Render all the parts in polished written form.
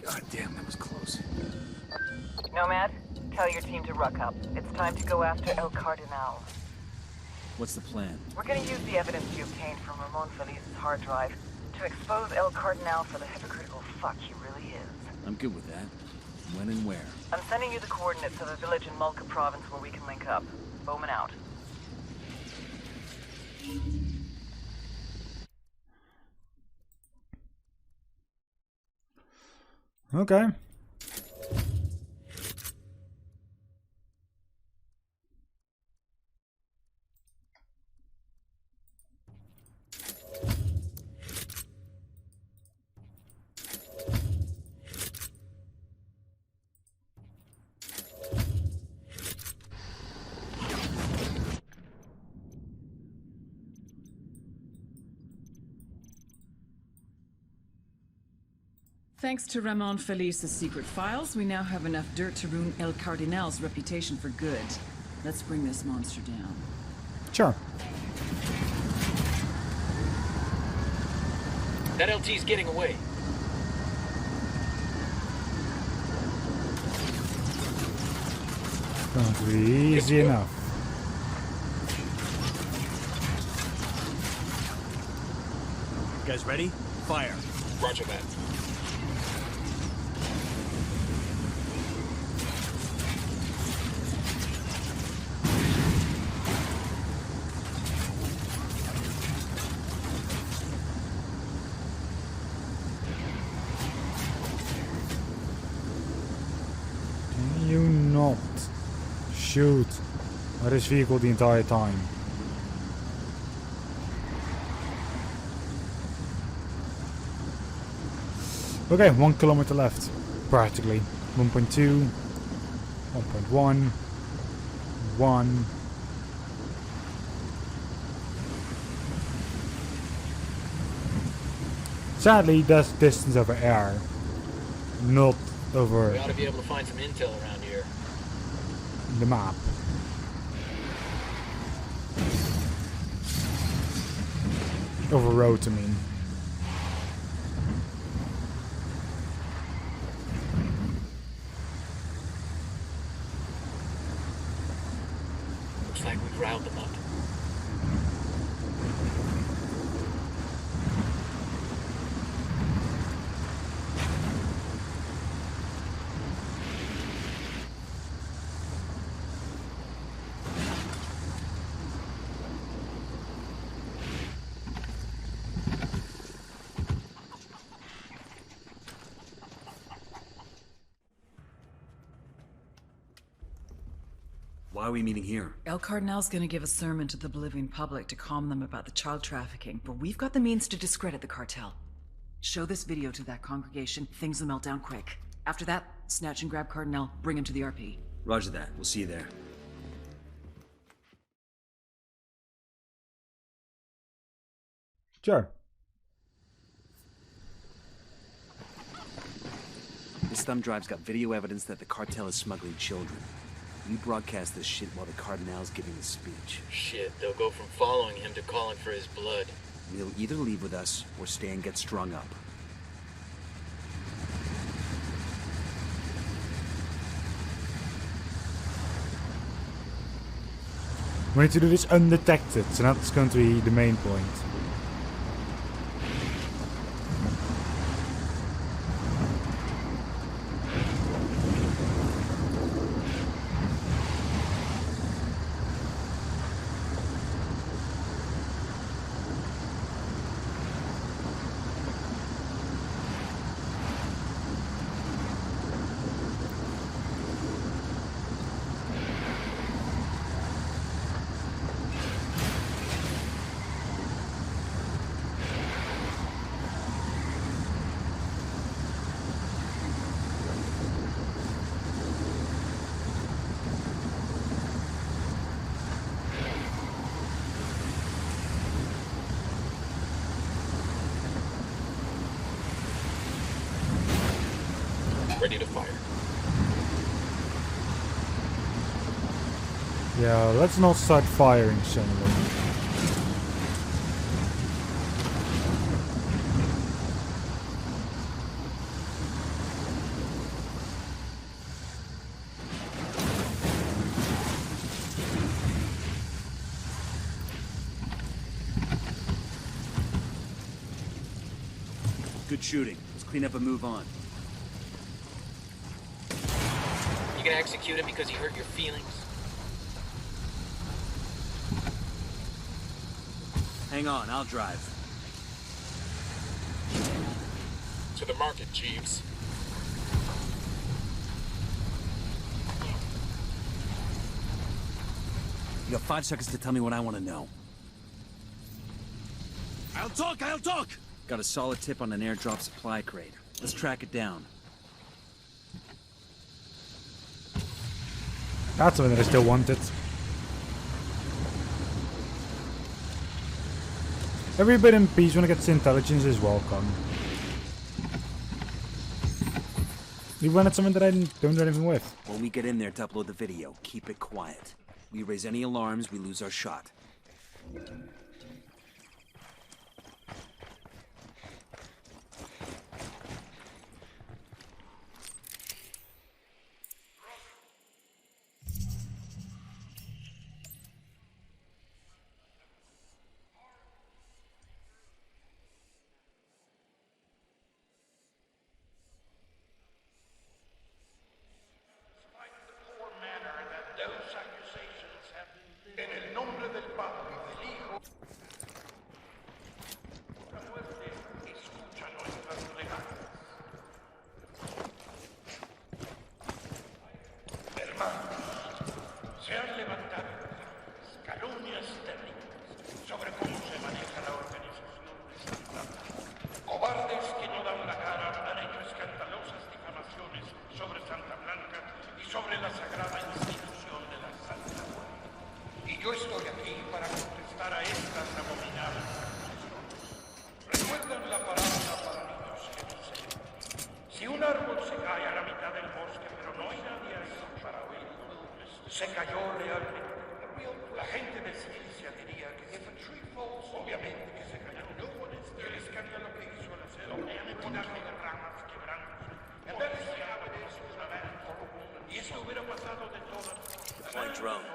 God damn, that was close. Nomad, tell your team to ruck up. It's time to go after El Cardinal. What's the plan? We're gonna use the evidence you obtained from Ramon Felice's hard drive to expose El Cardinal for the hypocritical fuck he really is. I'm good with that. When and where? I'm sending you the coordinates of a village in Mulka province where we can link up. Bowman out. Okay. Thanks to Ramon Felice's secret files, we now have enough dirt to ruin El Cardinal's reputation for good. Let's bring this monster down. Sure. That LT's getting away. Gonna be easy enough. You guys ready? Fire. Roger that. Can you not shoot at this vehicle the entire time? Okay, 1 kilometer left, practically. 1.2, 1.1, 1. Sadly, that's distance over air, not over We ought to be able to find some intel around here. the map. Over roads, I mean. Looks like we've riled them up. Why are we meeting here? El Cardinal's gonna give a sermon to the Bolivian public to calm them about the child trafficking, but we've got the means to discredit the cartel. Show this video to that congregation, things will melt down quick. After that, snatch and grab Cardinal, bring him to the RP. Roger that. We'll see you there. Sure. This thumb drive's got video evidence that the cartel is smuggling children. We broadcast this shit while the Cardinal's giving the speech. Shit, they'll go from following him to calling for his blood. We'll either leave with us or stay and get strung up. We need to do this undetected, so that's going to be the main point. Ready to fire. Yeah, let's not start firing suddenly. Good shooting. Let's clean up and move on. You gonna execute him because he hurt your feelings? Hang on, I'll drive. To the market, Jeeves. You got 5 seconds to tell me what I want to know. I'll talk! Got a solid tip on an airdrop supply crate. Let's track it down. That's something that I still wanted. Every bit in peace when it gets intelligence is welcome. Even when it's something that I don't do anything with. When we get in there to upload the video, keep it quiet. We raise any alarms, we lose our shot. Se cayó realmente. La gente de ciencia diría que if a tree falls, obviamente que se cayó. Yo les cambia lo que hizo el acero. Ponerlo de ramas, quebrantos. Y eso hubiera pasado de todas. Deploying drone.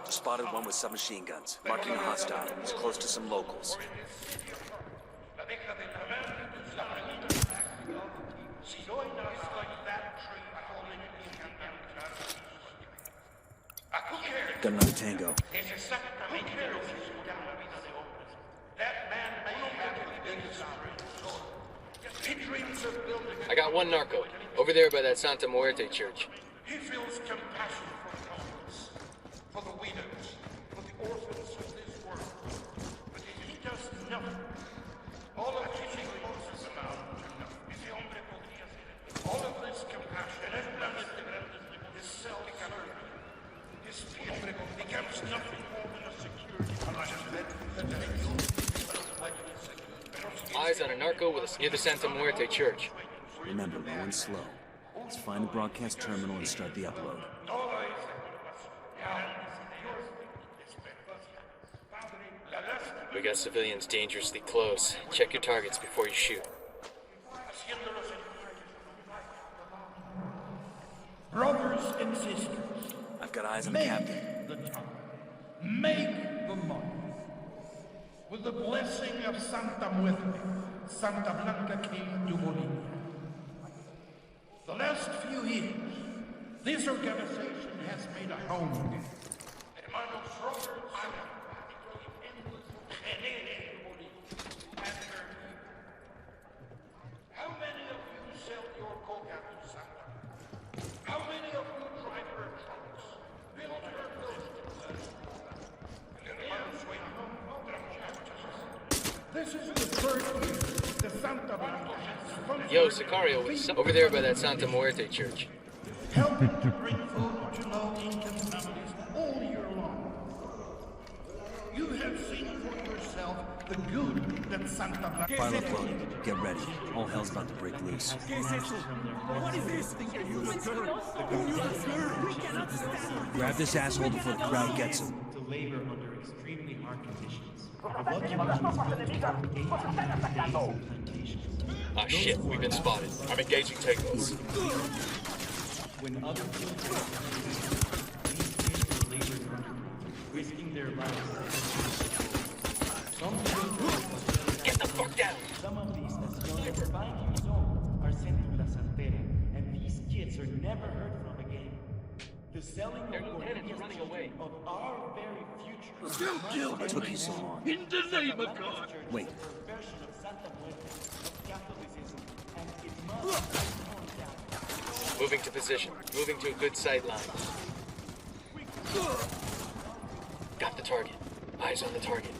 Spotted one with submachine guns. Marking a hostile. He's close to some locals. La deja de la si no hay nada like that tree falling in Got another tango. es exactamente lo que sucede en la vida de hombres. That man may have the biggest dreams. He dreams of building. I got one narco. Over there by that Santa Muerte church. He feels compassion for the homeless, for the widows, for the orphans of this world. But he does nothing. All of his emotions amount to nothing. Ese hombre podría ser. All of this compassion is self-centered. His fear becomes nothing more than a security. Eyes on a narco near the Santa Muerte church. Remember, low and slow. Let's find the broadcast terminal and start the upload. We got civilians dangerously close. Check your targets before you shoot. Brothers and sisters, I've got eyes on the captain. the time. Make the money. With the blessing of Santa Muerte, Santa Blanca came to Bolivia. The last few years, this organization has made a home again. Hermanos Roberts, how many of you sell your coca to Santa? How many of you drive her trucks? Build her buildings? This is the third year the Santa Blanca has sponsored. Yo, Sicario, over there by that Santa Muerte church. Helping to bring food to low-income families all year long. You have seen for yourself the good that Santa Blanca... File uploaded. Get ready. All hell's about to break loose. Grab this asshole before the crowd gets him. To labor under extremely hard conditions. What conditions plantations. Ah shit, we've been spotted. I'm engaging takeoffs. When other children these kids were labored under, risking their lives. Some children Get the fuck down! some of these as young Children 5 years old are sent to La Santera, and these kids are never heard from again. The selling of Bolivia's children of our very future. What took you so long? In the name of God! Wait. Moving to position. Moving to a good sight line. Got the target. Eyes on the target.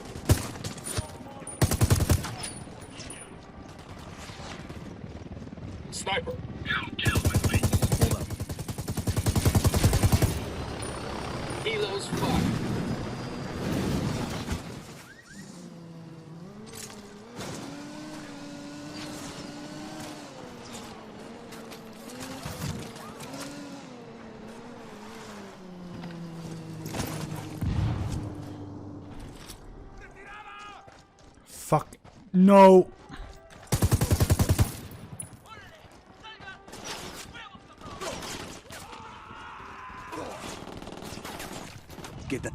Sniper. Hold up. Helo's fucked. Fuck. No. Get that.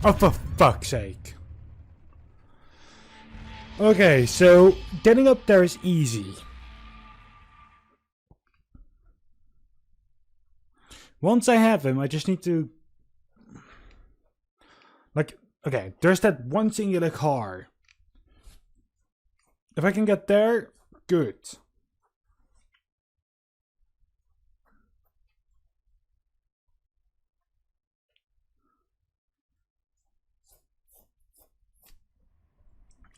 Oh, for fuck's sake. Okay, so getting up there is easy. Once I have him, I just need to... Like, okay, there's that one singular car. If I can get there, good.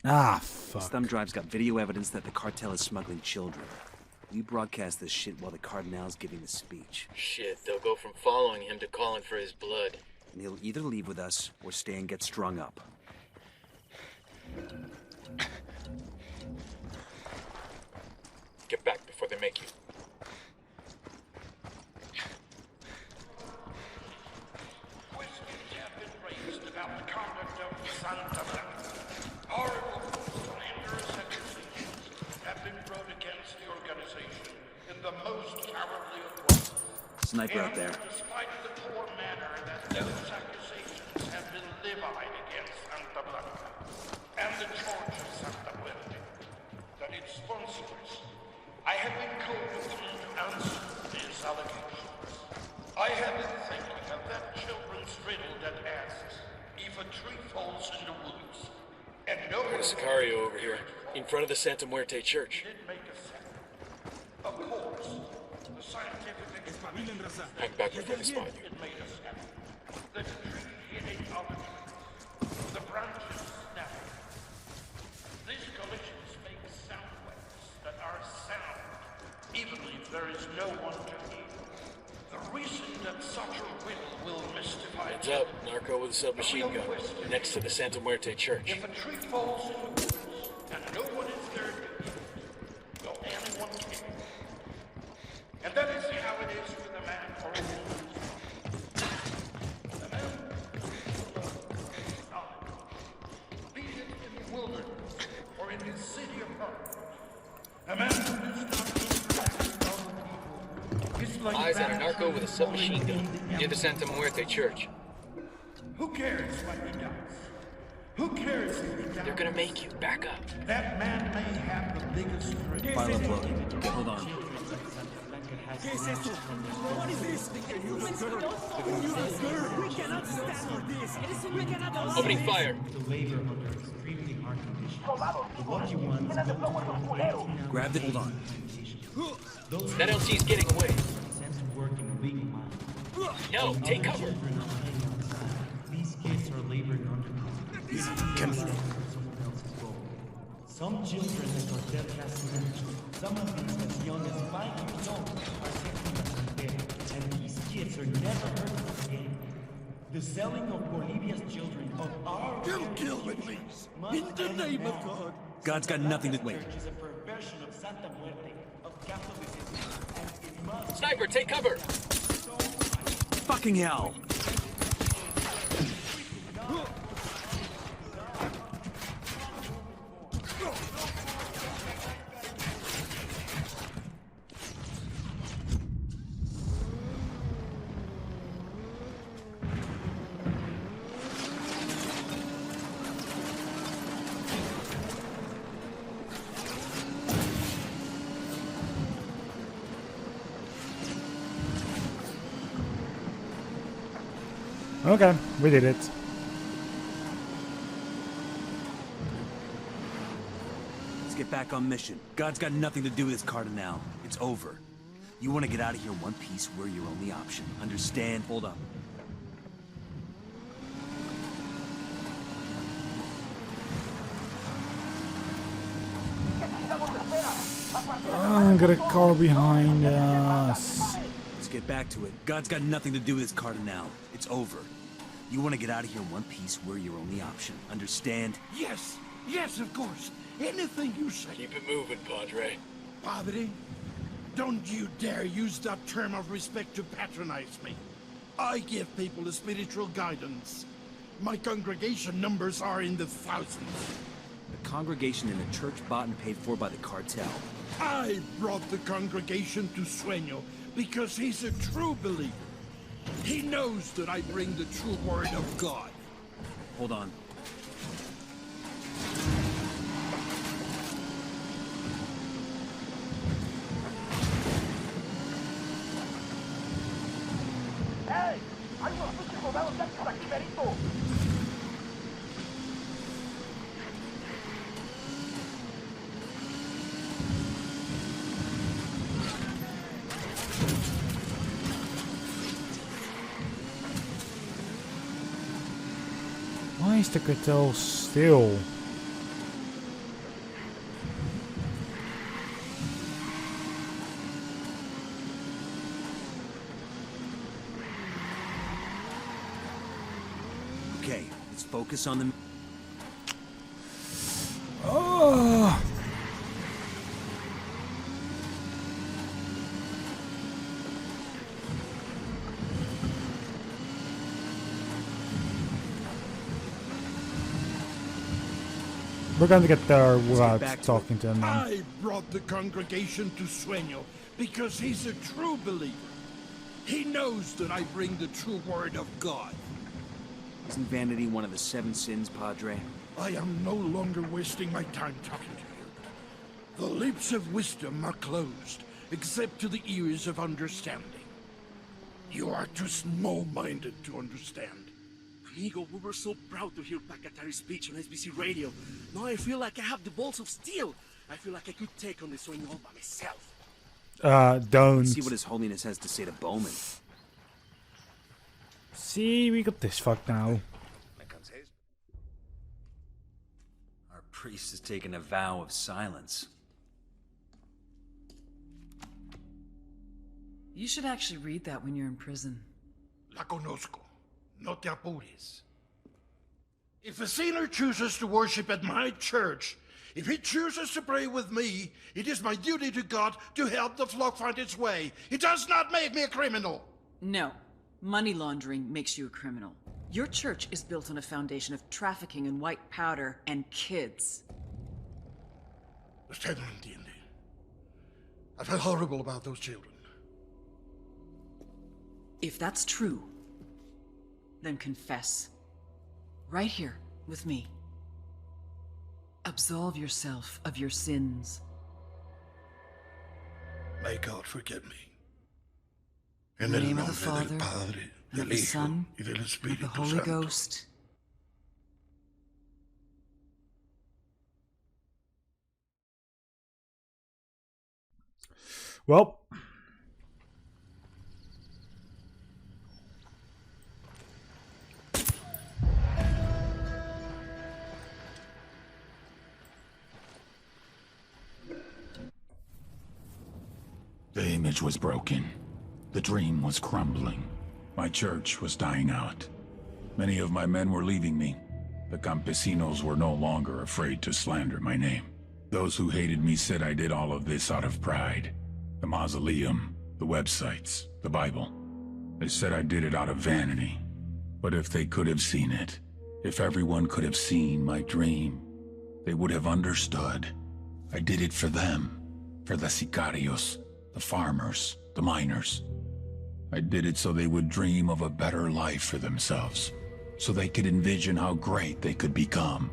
Ah, fuck. This thumb drive's got video evidence that the cartel is smuggling children. We broadcast this shit while the Cardinal's giving the speech. Shit, they'll go from following him to calling for his blood. And he'll either leave with us or stay and get strung up. Get back before they make you. Questions have been raised about the conduct of Santa Blanca. Horrible slanders and accusations have been brought against the organization in the most cowardly of ways. Sniper out there. Despite the poor manner that those accusations have been levied against Santa Blanca and the Church of Santa Muerte, that its sponsors, I have been called upon to answer these allegations. I have been thinking of that children's riddle that asks if a tree falls in the woods and no one Sicario over here, in front of the Santa Muerte church. did make a sound. Of course, the scientific explanation Hang back before they spot you. it made a sound. The tree hitting on the tree. The branches snapping. These collisions make sound waves that are sound, even if there is no one to hear. The reason that such a riddle will mystify Heads up, narco with a submachine gun, next to the Santa Muerte church. if a tree falls in the woods and no one is there to hear it, will anyone care? And that is how it is with a man or a woman. A man be it in the wilderness or in his city of heart. A man who does not interact with other people is like Eyes on a that narco with a tree submachine falling gun, in the near the Santa Muerte church. Who cares what he does? Who cares if he does? They're gonna make you back up. That man may have the biggest strength. File uploaded. Hold on. Opening fire. To labor under extremely hard conditions. The lucky ones go to Grab it. Hold on. Those That LT's getting away. sent to work in the legal mine. No, take cover. Children are playing outside. These kids are laboring underground. Come Someone else's goal. Some children that are dead cast mentioned. Some of these as young as 5 years old are sent to La Santera, and these kids are never heard of again. The selling of Bolivia's children of our Kill me, please. In the name of God. God's got nothing to wait. Church is a perversion of Santa Muerte, of Catholicism, and it must Sniper, take cover. Fucking hell. Okay, we did it. Let's get back on mission. God's got nothing to do with this Cardinal. It's over. You want to get out of here in one piece, we're your only option. Understand? Hold up. I got a car behind us. Let's get back to it. God's got nothing to do with this Cardinal. It's over. You want to get out of here in one piece, we're your only option. Understand? Yes, yes, of course. Anything you say. Keep it moving, Padre. Padre, don't you dare use that term of respect to patronize me. I give people a spiritual guidance. My congregation numbers are in the thousands. The congregation in a church bought and paid for by the cartel. I brought the congregation to Sueño because he's a true believer. He knows that I bring the true word of God. Hold on. Hey, hay unos bichos rodados ya por aquí, Berito. Why is the cartel still? Okay, let's focus on the... Oh! We're going to get there without talking to him, man. I brought the congregation to Sueño because he's a true believer. He knows that I bring the true word of God. Isn't vanity one of the 7 sins, Padre? I am no longer wasting my time talking to you. The lips of wisdom are closed, except to the ears of understanding. You are too small-minded to understand. Amigo, we were so proud to hear Pacatari's speech on SBC radio. Now I feel like I have the balls of steel. I feel like I could take on this Sueño all by myself. Don't. Let's see what His Holiness has to say to Bowman. See, we got this fucked now. Our priest has taken a vow of silence. You should actually read that when you're in prison. La conozco. No te apures. If a sinner chooses to worship at my church, if he chooses to pray with me, it is my duty to God to help the flock find its way. It does not make me a criminal. No. Money laundering makes you a criminal. Your church is built on a foundation of trafficking in white powder and kids. Usted no entiende. I felt horrible about those children. If that's true, then confess. Right here, with me. Absolve yourself of your sins. May God forgive me. In the name of the Father, and of the Son, y del and of Espíritu the Holy Santo. Ghost. Well. The image was broken. The dream was crumbling. My church was dying out. Many of my men were leaving me. The campesinos were no longer afraid to slander my name. Those who hated me said I did all of this out of pride. The mausoleum, the websites, the Bible. They said I did it out of vanity. But if they could have seen it, if everyone could have seen my dream, they would have understood. I did it for them, for the sicarios, the farmers, the miners. I did it so they would dream of a better life for themselves, so they could envision how great they could become,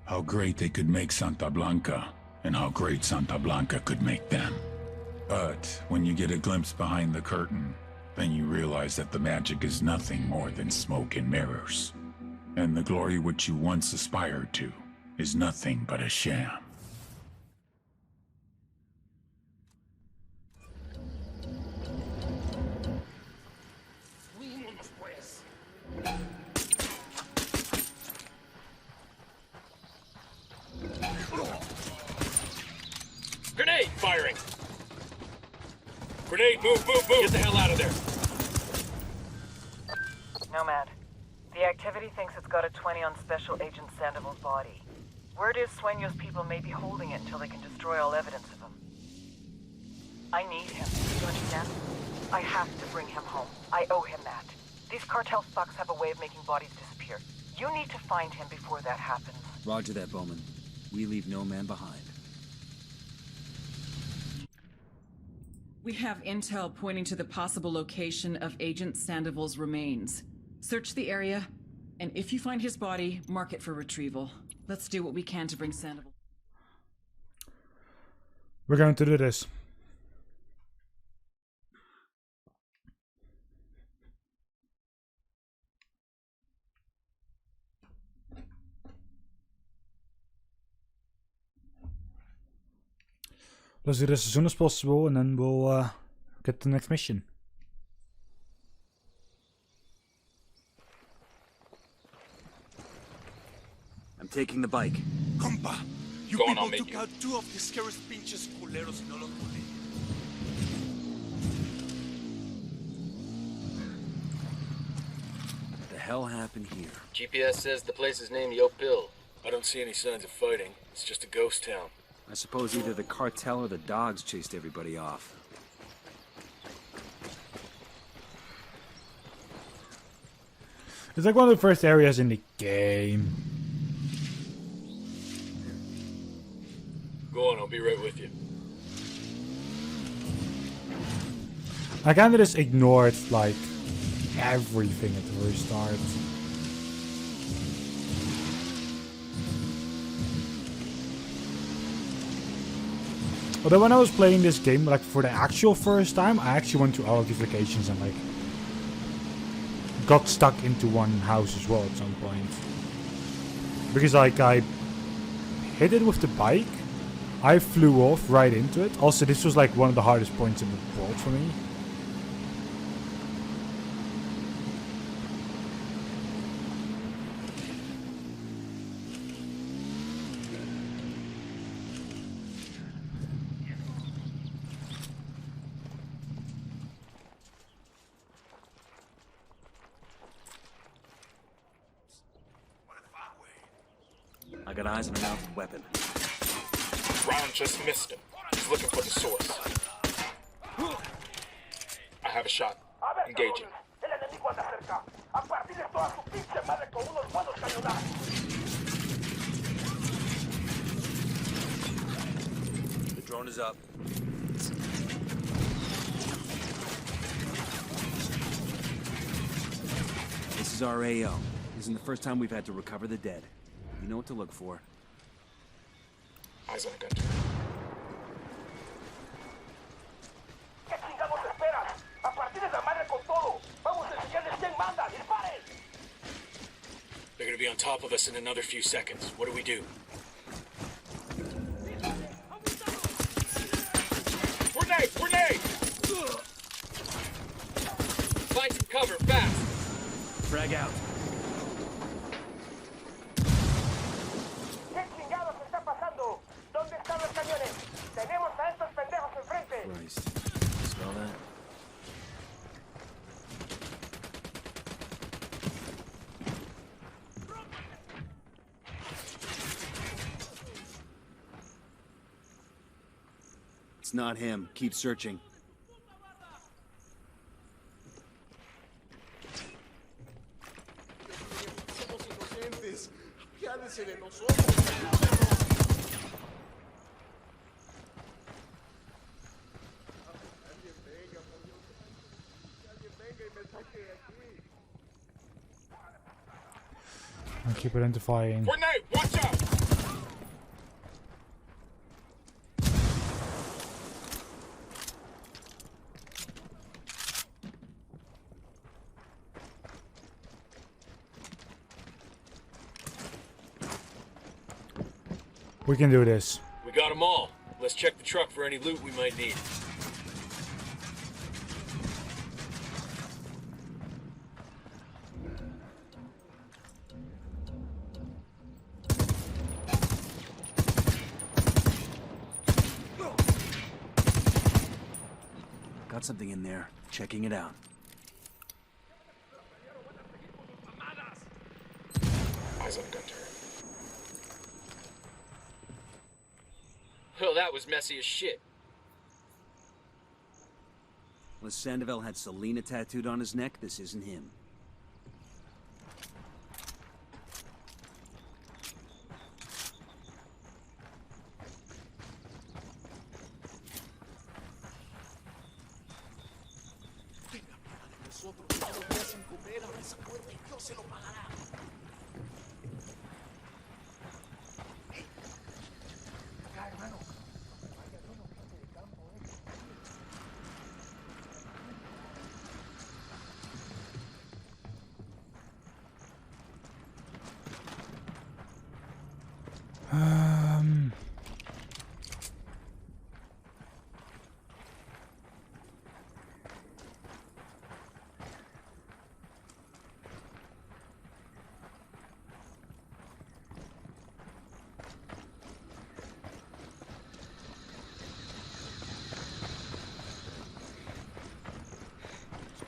how great they could make Santa Blanca, and how great Santa Blanca could make them. But when you get a glimpse behind the curtain, Then you realize that the magic is nothing more than smoke and mirrors. And the glory which you once aspired to is nothing but a sham. Grenade firing! Grenade, move, move, move! Get the hell out of there! Nomad. The activity thinks it's got a 20 on Special Agent Sandoval's body. Word is Sueño's people may be holding it until they can destroy all evidence of him. I need him, you understand? I have to bring him home. I owe him that. These cartel fucks have a way of making bodies disappear. You need to find him before that happens. Roger that, Bowman. We leave no man behind. We have intel pointing to the possible location of Agent Sandoval's remains. Search the area, and if you find his body, mark it for retrieval. Let's do what we can to bring Sandoval. We're going to do this. Let's do this as soon as possible, and then we'll get to the next mission. I'm taking the bike. Compa, you Go on, people I'll meet took you. out two of the scariest pinches culeros in all of Bolivia. What the hell happened here? GPS says the place is named Uplay. I don't see any signs of fighting. It's just a ghost town. I suppose either the cartel or the dogs chased everybody off. It's like one of the first areas in the game. Go on, I'll be right with you. I kinda just ignored like everything at the very start. Although when I was playing this game like for the actual first time, I actually went to all of these locations and like got stuck into one house as well at some point. Because like I hit it with the bike, I flew off right into it. Also, this was like one of the hardest points in the world for me. I got eyes on a mounted weapon. Round just missed him. He's looking for the source. I have a shot. Engaging. The drone is up. This is our AO. This isn't the first time we've had to recover the dead. You know what to look for. Eyes on a gun. They're gonna be on top of us in another few seconds. What do we do? Grenade! Grenade! Find some cover, fast! Frag out. Christ. Smell that? It's not him. Keep searching. I keep identifying. Grenade! Watch out! We can do this. We got them all. Let's check the truck for any loot we might need. Got something in there. Checking it out. Eyes on Gunter. Well, that was messy as shit. Unless Sandoval had Selena tattooed on his neck, this isn't him.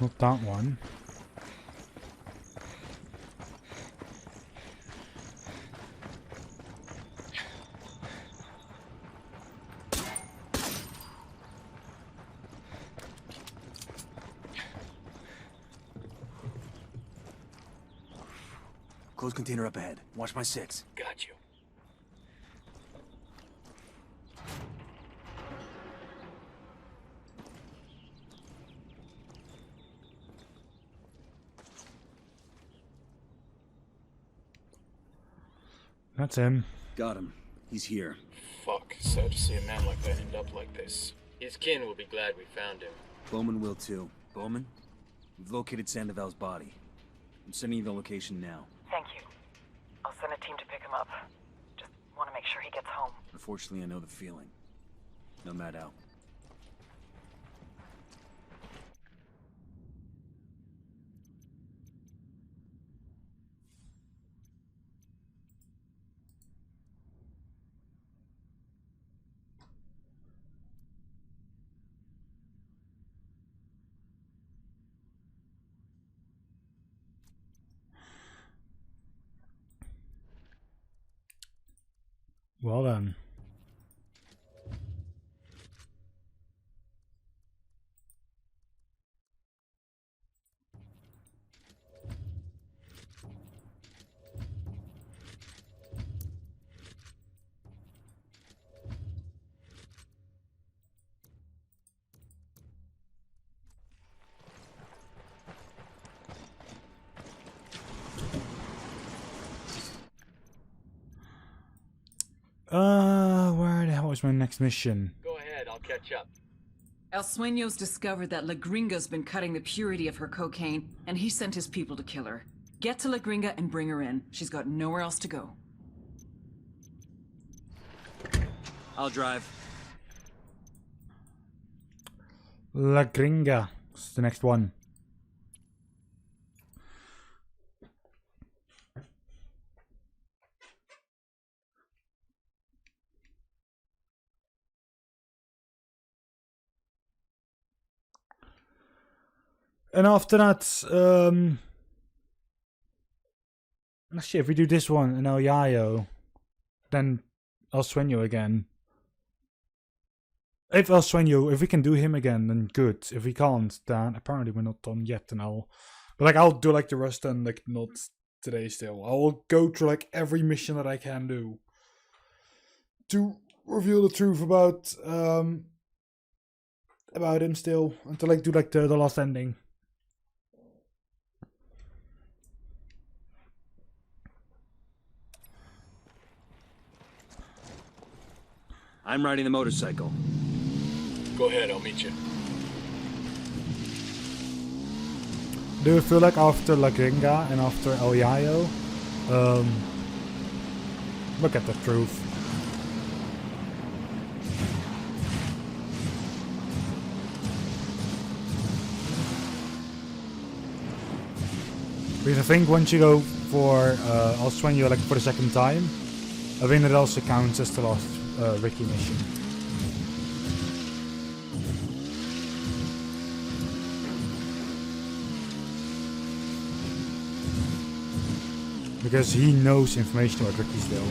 Not that one. Close container up ahead. Watch my 6. Got you. That's him. Got him. He's here. Fuck. Sad to see a man like that end up like this. His kin will be glad we found him. Bowman will too. Bowman, we've located Sandoval's body. I'm sending you the location now. Thank you. I'll send a team to pick him up. Just want to make sure he gets home. Unfortunately, I know the feeling. Nomad out. Well then. Where the hell is my next mission? Go ahead, I'll catch up. El Sueño's discovered that La Gringa's been cutting the purity of her cocaine, and he sent his people to kill her. Get to La Gringa and bring her in. She's got nowhere else to go. I'll drive. La Gringa. It's the next one. And after that, actually, if we do this one in El Yayo, then El Sueño again. If El Sueño, if we can do him again, then good. If we can't, then apparently we're not done yet, and I'll do like the rest and like not today still. I will go through like every mission that I can do to reveal the truth about him still, and to like do like the last ending. I'm riding the motorcycle. Go ahead, I'll meet you. Do you feel like after La Gringa and after El Yayo, look at the truth. Because I think once you go for also when you're like for the second time, I think it also counts as the last Ricky mission. Because he knows information about Ricky's still.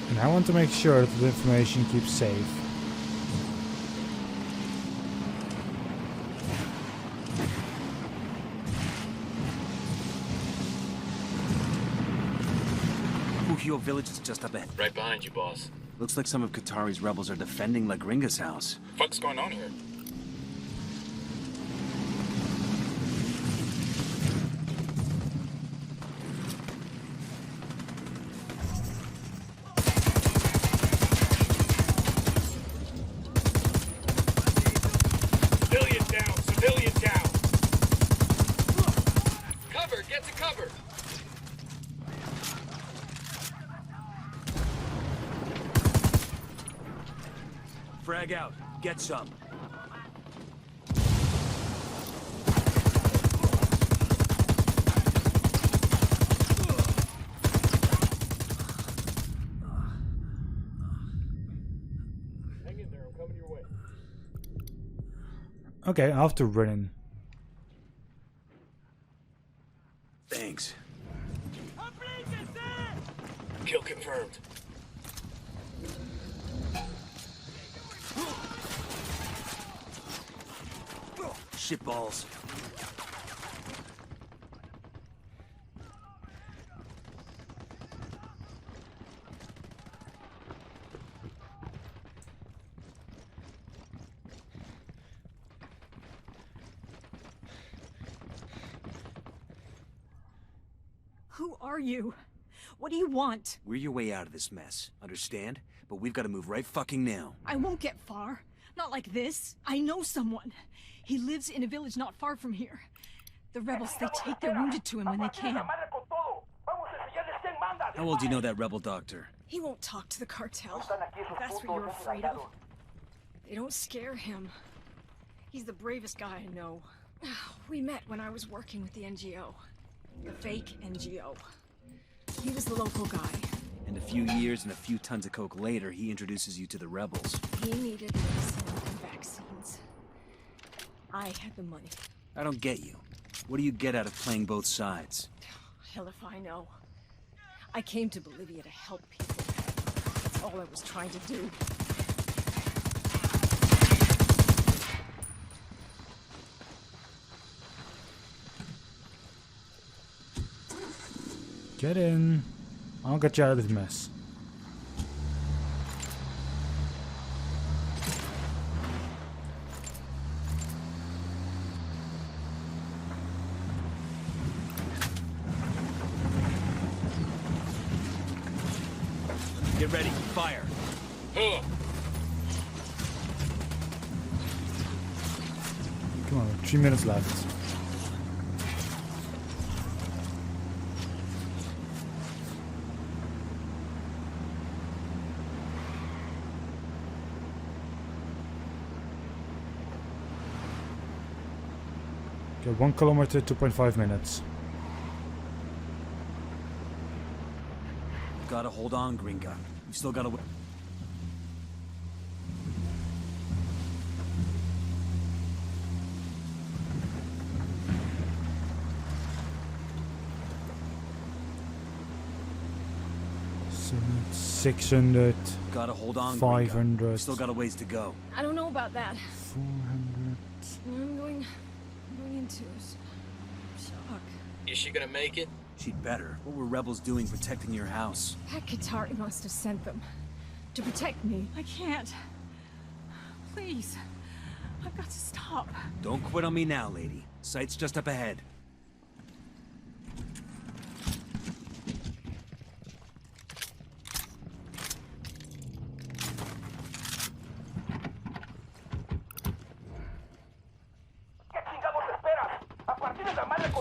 And I want to make sure that the information keeps safe. Your village is just up ahead. Right behind you, boss. Looks like some of Qatari's rebels are defending La Gringa's house. Fuck's going on here? Civilian down! Civilian down! Cover! Get to cover! Frag out. Get some. Hang in there, I'm coming your way. Okay, I have to run in. Thanks. Kill confirmed. Shitballs. Who are you? What do you want? We're your way out of this mess, understand? But we've got to move right fucking now. I won't get far. Not like this. I know someone. He lives in a village not far from here. The rebels, they take their wounded to him when they can. How well do you know that rebel doctor? He won't talk to the cartel. If that's what you're afraid of. They don't scare him. He's the bravest guy I know. We met when I was working with the NGO. The fake NGO. He was the local guy. And a few years and a few tons of coke later, he introduces you to the rebels. He needed medicine and vaccines. I had the money. I don't get you. What do you get out of playing both sides? Hell if I know. I came to Bolivia to help people. That's all I was trying to do. Get in. I'll get you out of this mess. Get ready. Fire. Come on, 3 minutes left. Okay, 1 kilometer, 2.5 minutes. Gotta hold on, Gringa. You still gotta... So 600. Gotta hold on, 500. Gringa. Still got a ways to go. I don't know about that. 400. I'm going into shock. Is she gonna make it? She'd better. What were rebels doing protecting your house? That Qatari must have sent them to protect me. I can't. Please. I've got to stop. Don't quit on me now, lady. Sight's just up ahead.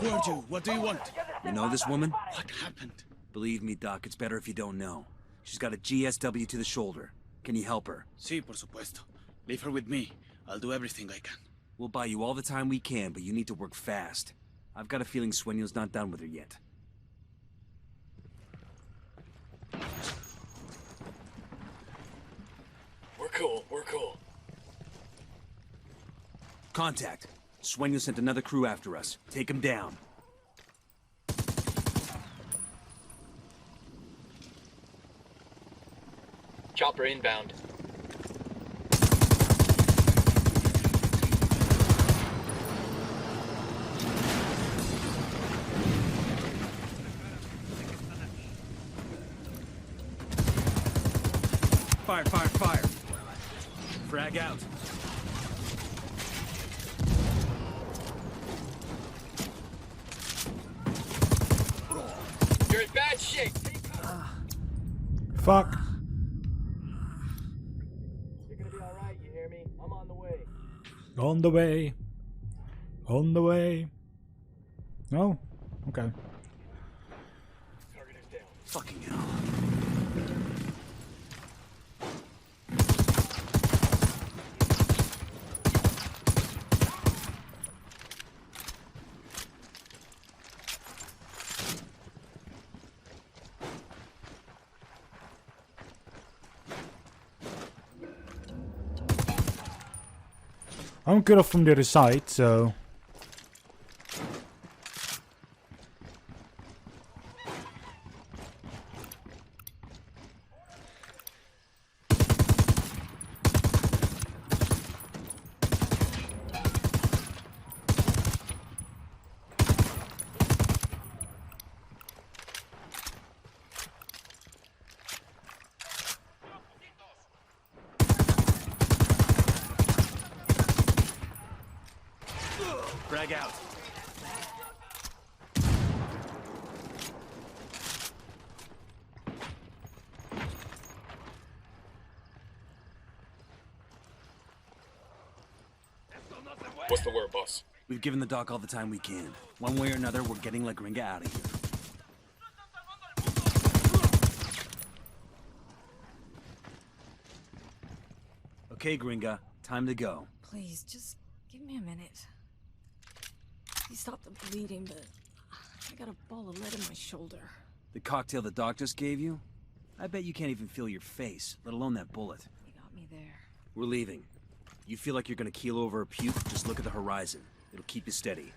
Who are you? What do you want? You know this woman? What happened? Believe me, Doc, it's better if you don't know. She's got a GSW to the shoulder. Can you help her? Sí, por supuesto. Leave her with me. I'll do everything I can. We'll buy you all the time we can, but you need to work fast. I've got a feeling Sueño's not done with her yet. We're cool, we're cool. Contact. Sueño sent another crew after us. Take him down. Chopper inbound. Fire, fire, fire. Frag out. You're in bad shape. Fuck. You're gonna be alright, you hear me? I'm on the way. On the way. On the way. Oh, okay. Target is down. Fucking hell. I'm good off from the other side, so... Frag out. What's the word, boss? We've given the doc all the time we can. One way or another, we're getting La Gringa out of here. Okay, Gringa, time to go. Please, just give me a minute. You stopped the bleeding, but I got a ball of lead in my shoulder. The cocktail the doc just gave you? I bet you can't even feel your face, let alone that bullet. You got me there. We're leaving. You feel like you're gonna keel over or puke, just look at the horizon. It'll keep you steady.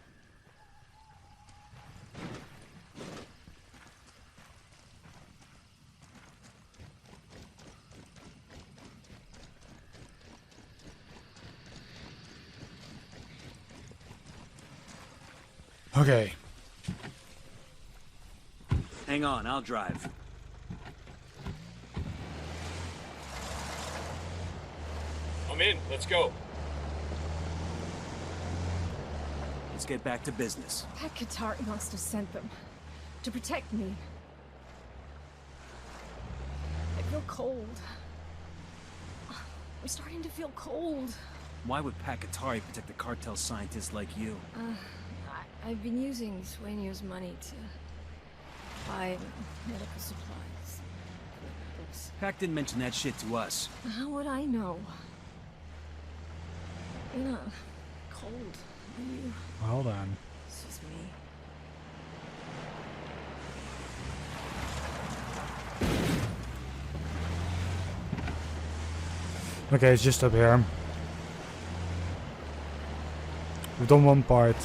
Okay. Hang on, I'll drive. I'm in, let's go. Let's get back to business. Pat Katari must have sent them. To protect me. I feel cold. I'm starting to feel cold. Why would Pakatari protect a cartel scientist like you? I've been using Sueño's money to buy medical supplies. Books. Pac didn't mention that shit to us. How would I know? You're not cold, are you? Hold on. It's just me. Okay, it's just up here. We've done one part.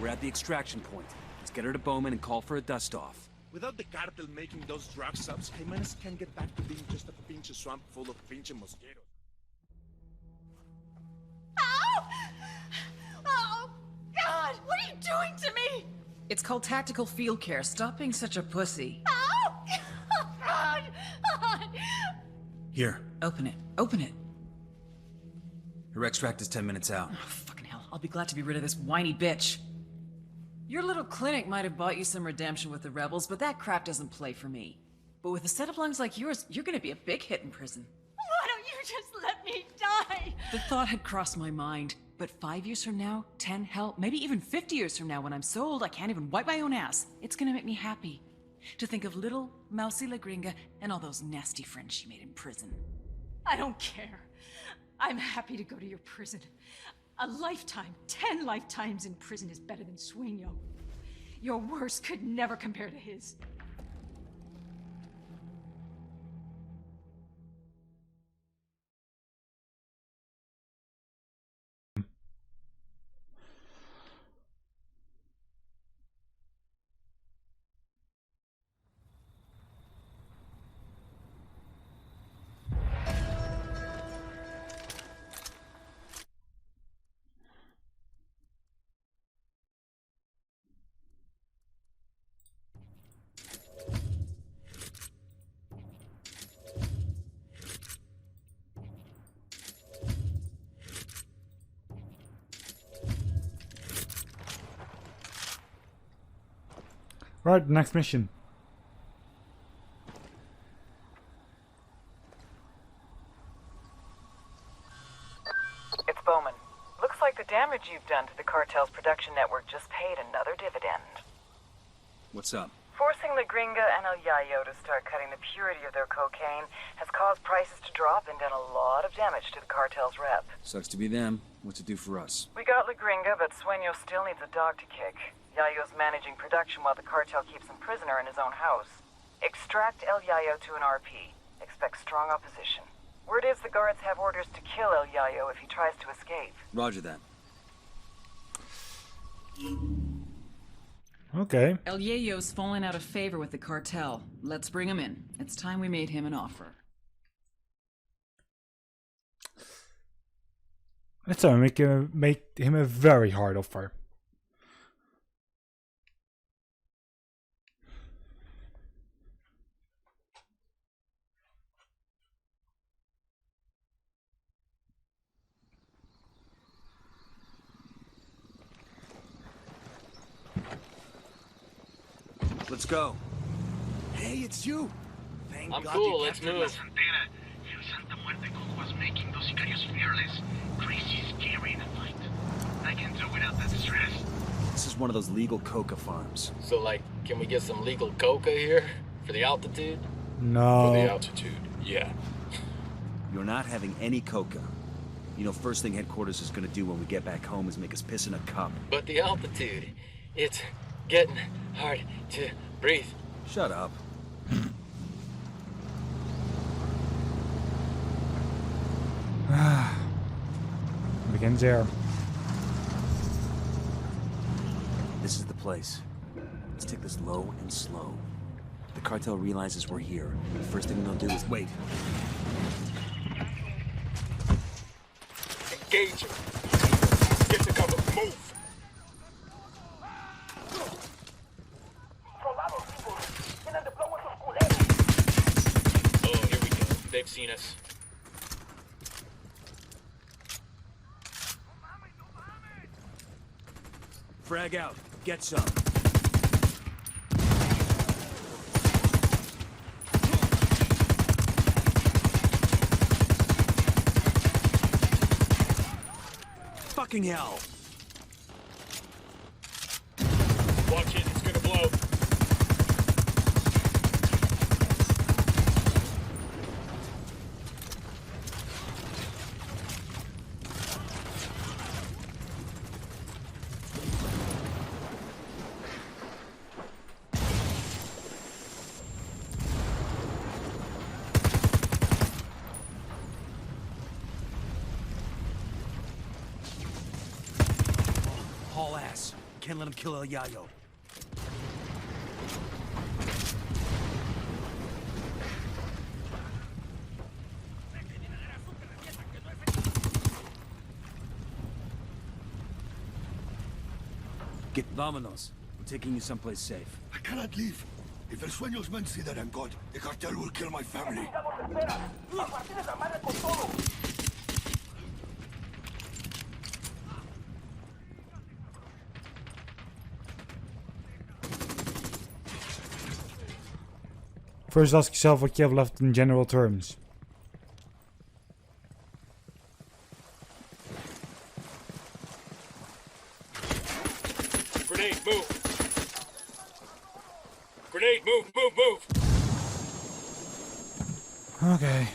We're at the extraction point. Let's get her to Bowman and call for a dust-off. Without the cartel making those drug subs, Jimenez can get back to being just a pinche swamp full of pinche mosquitoes. Ow! Oh, God! What are you doing to me? It's called tactical field care. Stop being such a pussy. Ow! God! God! Here. Open it. Open it. Her extract is 10 minutes out. Oh, fucking hell. I'll be glad to be rid of this whiny bitch. Your little clinic might have bought you some redemption with the rebels, but that crap doesn't play for me. But with a set of lungs like yours, you're gonna be a big hit in prison. Why don't you just let me die? The thought had crossed my mind, but 5 years from now, 10, hell, maybe even 50 years from now, when I'm so old I can't even wipe my own ass, it's gonna make me happy to think of little mousy La Gringa and all those nasty friends she made in prison. I don't care. I'm happy to go to your prison. A lifetime, 10 lifetimes in prison is better than Sueño. Your worst could never compare to his. Right, next mission. It's Bowman. Looks like the damage you've done to the cartel's production network just paid another dividend. What's up? Forcing La Gringa and El Yayo to start cutting the purity of their cocaine has caused prices to drop and done a lot of damage to the cartel's rep. Sucks to be them. What's it do for us? We got La Gringa, but Sueño still needs a dog to kick. Yayo's managing production while the cartel keeps him prisoner in his own house. Extract El Yayo to an RP. Expect strong opposition. Word is the guards have orders to kill El Yayo if he tries to escape. Roger that. Okay. El Yayo's fallen out of favor with the cartel. Let's bring him in. It's time we made him an offer. Let's make him a very hard offer. Let's go. Hey, it's you. Thank I'm God cool, you let's captured move. us. El Santa Muerte Cook was making those sicarios fearless. Crazy, scary in a fight. I can do without that stress. This is one of those legal coca farms. So, like, can we get some legal coca here? For the altitude? No. For the altitude, yeah. You're not having any coca. You know, first thing headquarters is gonna do when we get back home is make us piss in a cup. But the altitude, it's getting hard to breathe. Shut up. Begins there. This is the place. Let's take this low and slow. The cartel realizes we're here. The first thing they'll do is wait. Engage him. Get to cover. Move. Oh, here we go. They've seen us. Frag out. Get some. Fucking hell. Watch it, it's gonna blow. Haul ass. Can't let him kill El Yayo. Vámonos. We're taking you someplace safe. I cannot leave. If El Sueño's men see that I'm God, the cartel will kill my family. First ask yourself what you have left in general terms. Grenade, move! Grenade, move, move, move! Okay.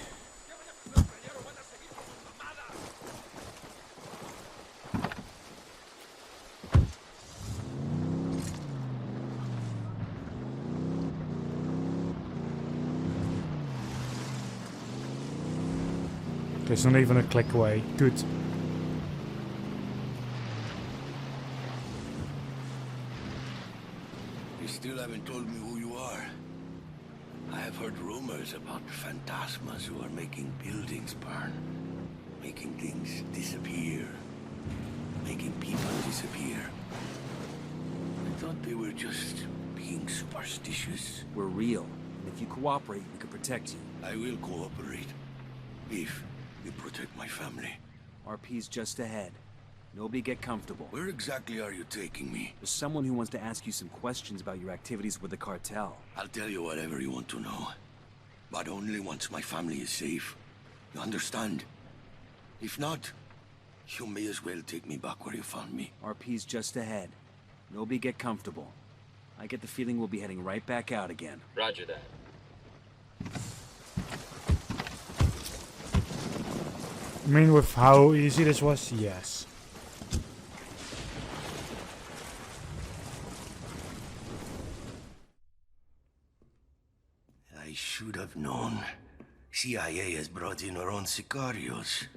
It's not even a click away. Good. You still haven't told me who you are. I have heard rumors about phantasmas who are making buildings burn, making things disappear, making people disappear. I thought they were just being superstitious. We're real, and if you cooperate, we can protect you. I will cooperate. If you protect my family. RP's just ahead. Nobody get comfortable. Where exactly are you taking me? There's someone who wants to ask you some questions about your activities with the cartel. I'll tell you whatever you want to know. But only once my family is safe. You understand? If not, you may as well take me back where you found me. RP's just ahead. Nobody get comfortable. I get the feeling we'll be heading right back out again. Roger that. I mean, with how easy this was, yes. I should have known. CIA has brought in our own sicarios.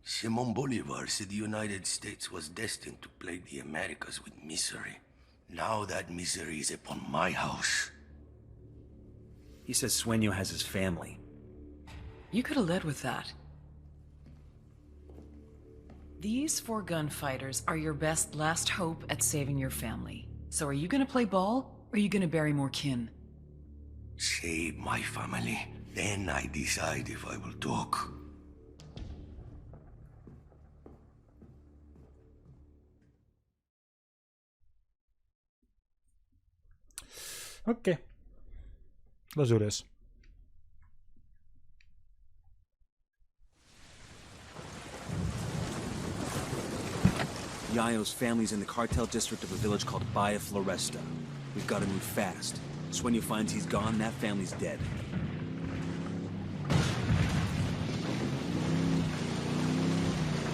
Simon Bolivar said the United States was destined to plague the Americas with misery. Now that misery is upon my house. He says Sueño has his family. You could have led with that. These 4 gunfighters are your best last hope at saving your family. So are you gonna play ball, or are you gonna bury more kin? Save my family. Then I decide if I will talk. Okay. Let's do this. Yayo's family's in the cartel district of a village called Bahia Floresta. We've got to move fast. So when you finds he's gone, that family's dead.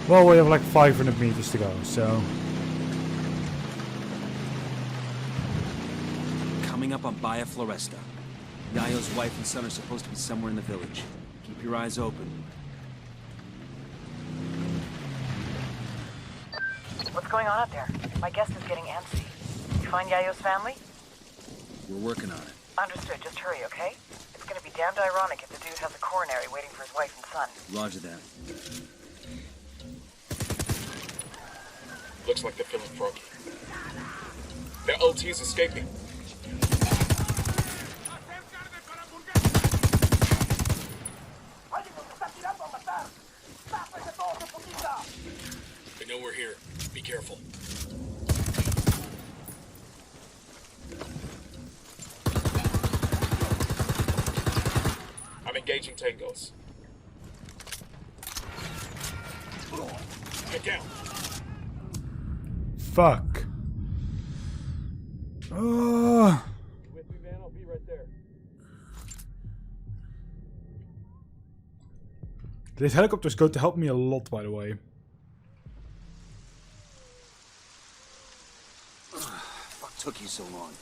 Well, we have like 500 meters to go, so... Coming up on Bahia Floresta. Yayo's wife and son are supposed to be somewhere in the village. Keep your eyes open. What's going on out there? My guest is getting antsy. You find Yayo's family? We're working on it. Understood. Just hurry, okay? It's gonna be damned ironic if the dude has a coronary waiting for his wife and son. Roger that. Looks like they're feeling froggy. Their LT's escaping. They know we're here. Be careful. I'm engaging tangos. Get down. Fuck. With me, man. I'll be right there. This helicopter's going to help me a lot, by the way. Fuck took you so long?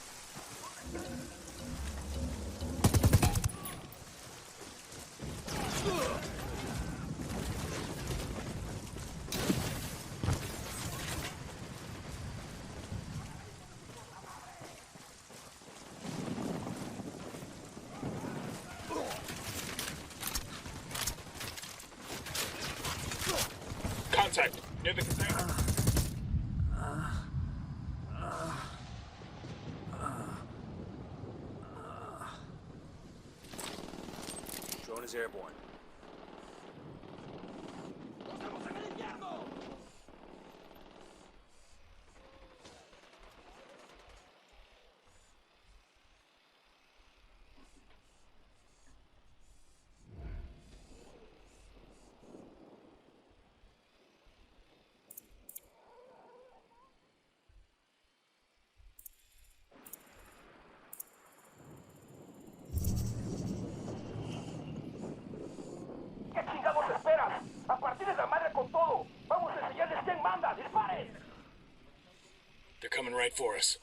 Contact near the container. Drone is airborne. right for us.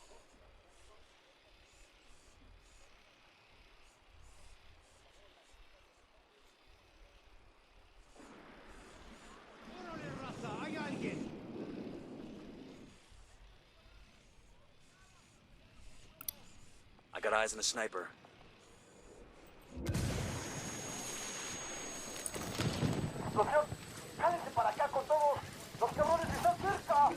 I got eyes on a sniper. ¡Cálense para acá con todos! ¡Los cabrones están cerca!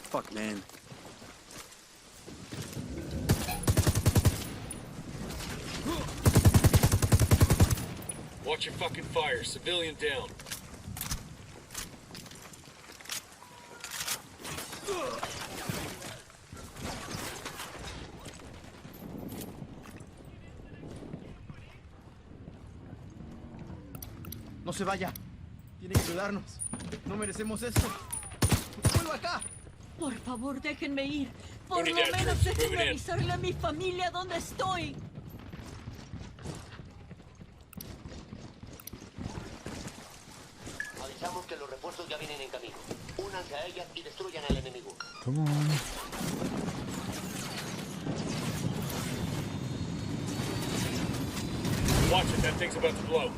Fuck, man. Watch your fucking fire. Civilian down. No se vaya. Tiene que ayudarnos. No merecemos esto. ¡Vuelva acá! Por favor, déjenme ir. Por Unity lo Gamedev, menos déjenme moving in. avisarle a mi familia dónde estoy. Avisamos que los refuerzos ya vienen en camino. Únanse a ellas y destruyan al enemigo. Come on. Watch it. That thing's about to blow.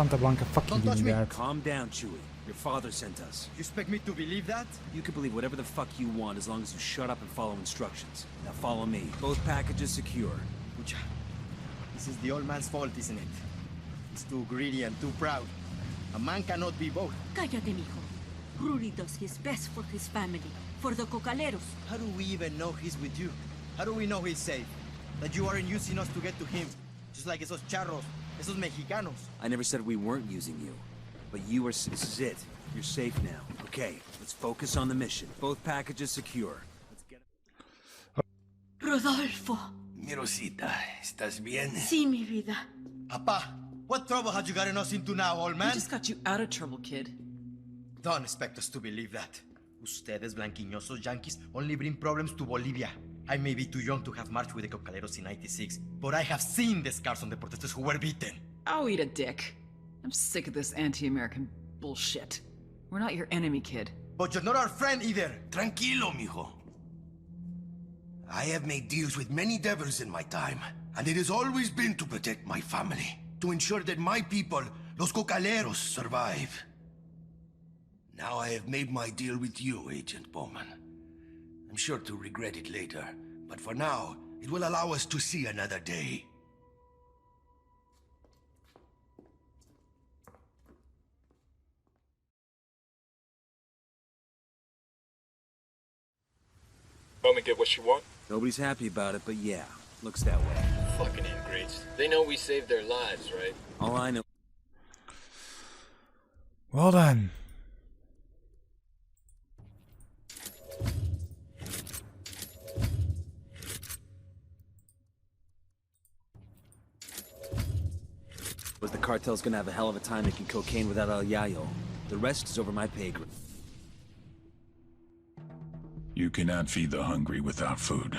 Santa Blanca fucking Don't touch doing me. that. Calm down, Chewie. Your father sent us. You expect me to believe that? You can believe whatever the fuck you want as long as you shut up and follow instructions. Now follow me. Both packages secure. Pucha. This is the old man's fault, isn't it? He's too greedy and too proud. A man cannot be both. Cállate, mijo. Rudy does his best for his family, for the cocaleros. How do we even know he's with you? How do we know he's safe? That you aren't using us to get to him? Just like esos charros, esos mexicanos. I never said we weren't using you. But you are... This is it. You're safe now. Okay, let's focus on the mission. Both packages secure. Let's get it. Rodolfo. Mi Rosita, ¿estás bien? Sí, mi vida. Papa, what trouble had you gotten us into now, old We man? just got you out of trouble, kid. Don't expect us to believe that. Ustedes, blanquiñosos yankees, only bring problems to Bolivia. I may be too young to have marched with the cocaleros in '96, but I have seen the scars on the protesters who were beaten. I'll eat a dick. I'm sick of this anti-American bullshit. We're not your enemy, kid. But you're not our friend either. Tranquilo, mijo. I have made deals with many devils in my time, and it has always been to protect my family, to ensure that my people, los cocaleros, survive. Now I have made my deal with you, Agent Bowman. I'm sure to regret it later, but for now, it will allow us to see another day. Bowman get what she want? Nobody's happy about it, but yeah, looks that way. Fucking ingrates. They know we saved their lives, right? All I know... Well then. was the cartel's gonna have a hell of a time making cocaine without El Yayo. The rest is over my pay grade. You cannot feed the hungry without food.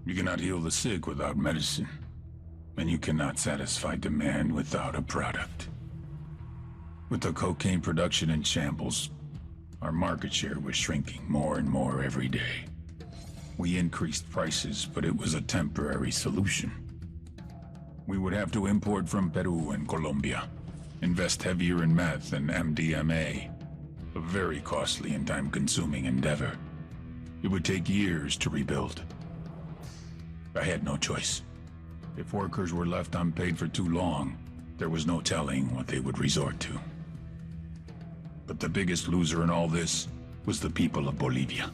You cannot heal the sick without medicine. And you cannot satisfy demand without a product. With the cocaine production in shambles, our market share was shrinking more and more every day. We increased prices, but it was a temporary solution. We would have to import from Peru and Colombia, invest heavier in meth and MDMA, A very costly and time-consuming endeavor. It would take years to rebuild. I had no choice. If workers were left unpaid for too long, there was no telling what they would resort to. But the biggest loser in all this was the people of Bolivia.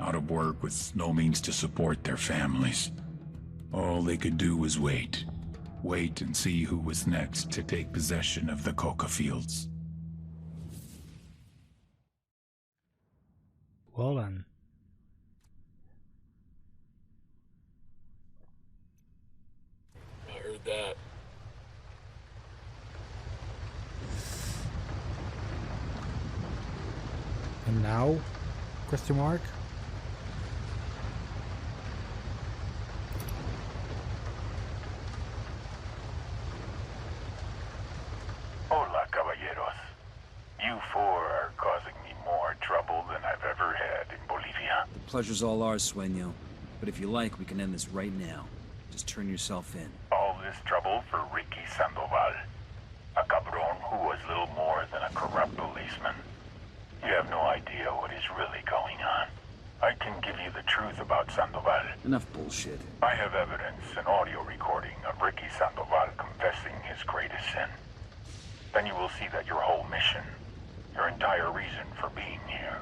Out of work with no means to support their families. All they could do was wait. Wait and see who was next to take possession of the coca fields. Well then. I heard that. And now? Question mark? Hola, caballeros. You four are causing me more trouble than I've ever had in Bolivia. The pleasure's all ours, Sueño. But if you like, we can end this right now. Just turn yourself in. All this trouble for Ricky Sandoval. A cabron who was little more than a corrupt policeman. You have no idea what is really going on. I can give you the truth about Sandoval. Enough bullshit. I have evidence, an audio recording of Ricky Sandoval confessing his greatest sin. Then you will see that your whole mission, your entire reason for being here,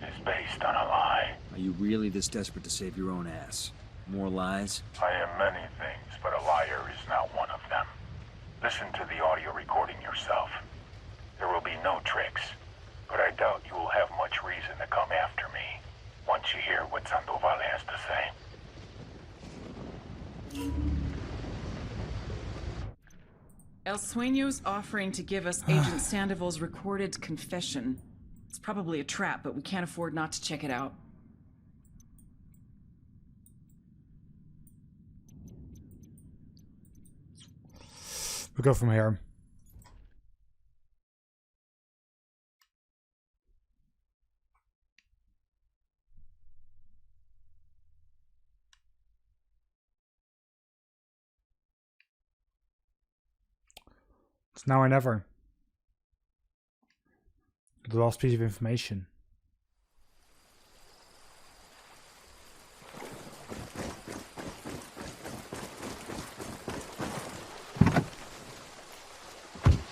is based on a lie. Are you really this desperate to save your own ass? More lies? I am many things, but a liar is not one of them. Listen to the audio recording yourself. There will be no tricks, but I doubt you will have much reason to come after me once you hear what Sandoval has to say. El Sueño's offering to give us Agent Sandoval's recorded confession. It's probably a trap, but we can't afford not to check it out. We'll go from here. It's now or never. The last piece of information.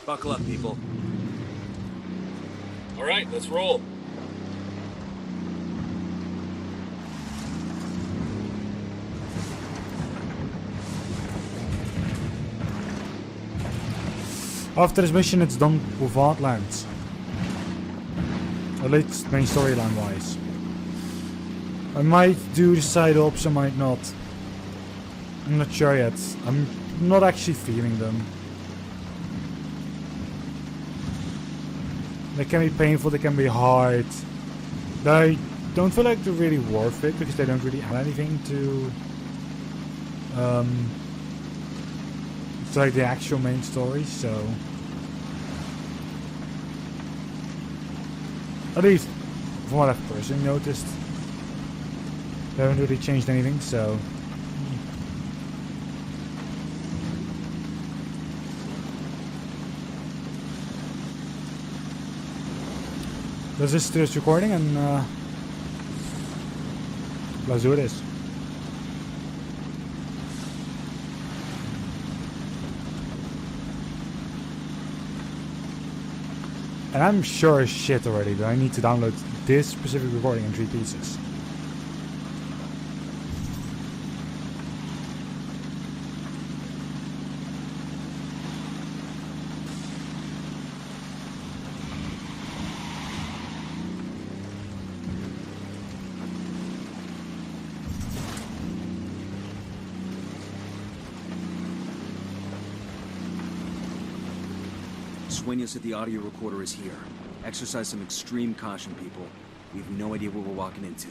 Buckle up, people. All right, let's roll. After this mission, it's done with Wildlands. At least main storyline wise. I might do the side ops, I might not. I'm not sure yet. I'm not actually feeling them. They can be painful, they can be hard. I don't feel like they're really worth it because they don't really add anything to like the actual main story, so at least from what I've personally noticed, they haven't really changed anything, so let's just do this recording and let's do this. And I'm sure as shit already that I need to download this specific recording in 3 pieces. Sueño said the audio recorder is here. Exercise some extreme caution, people. We have no idea what we're walking into.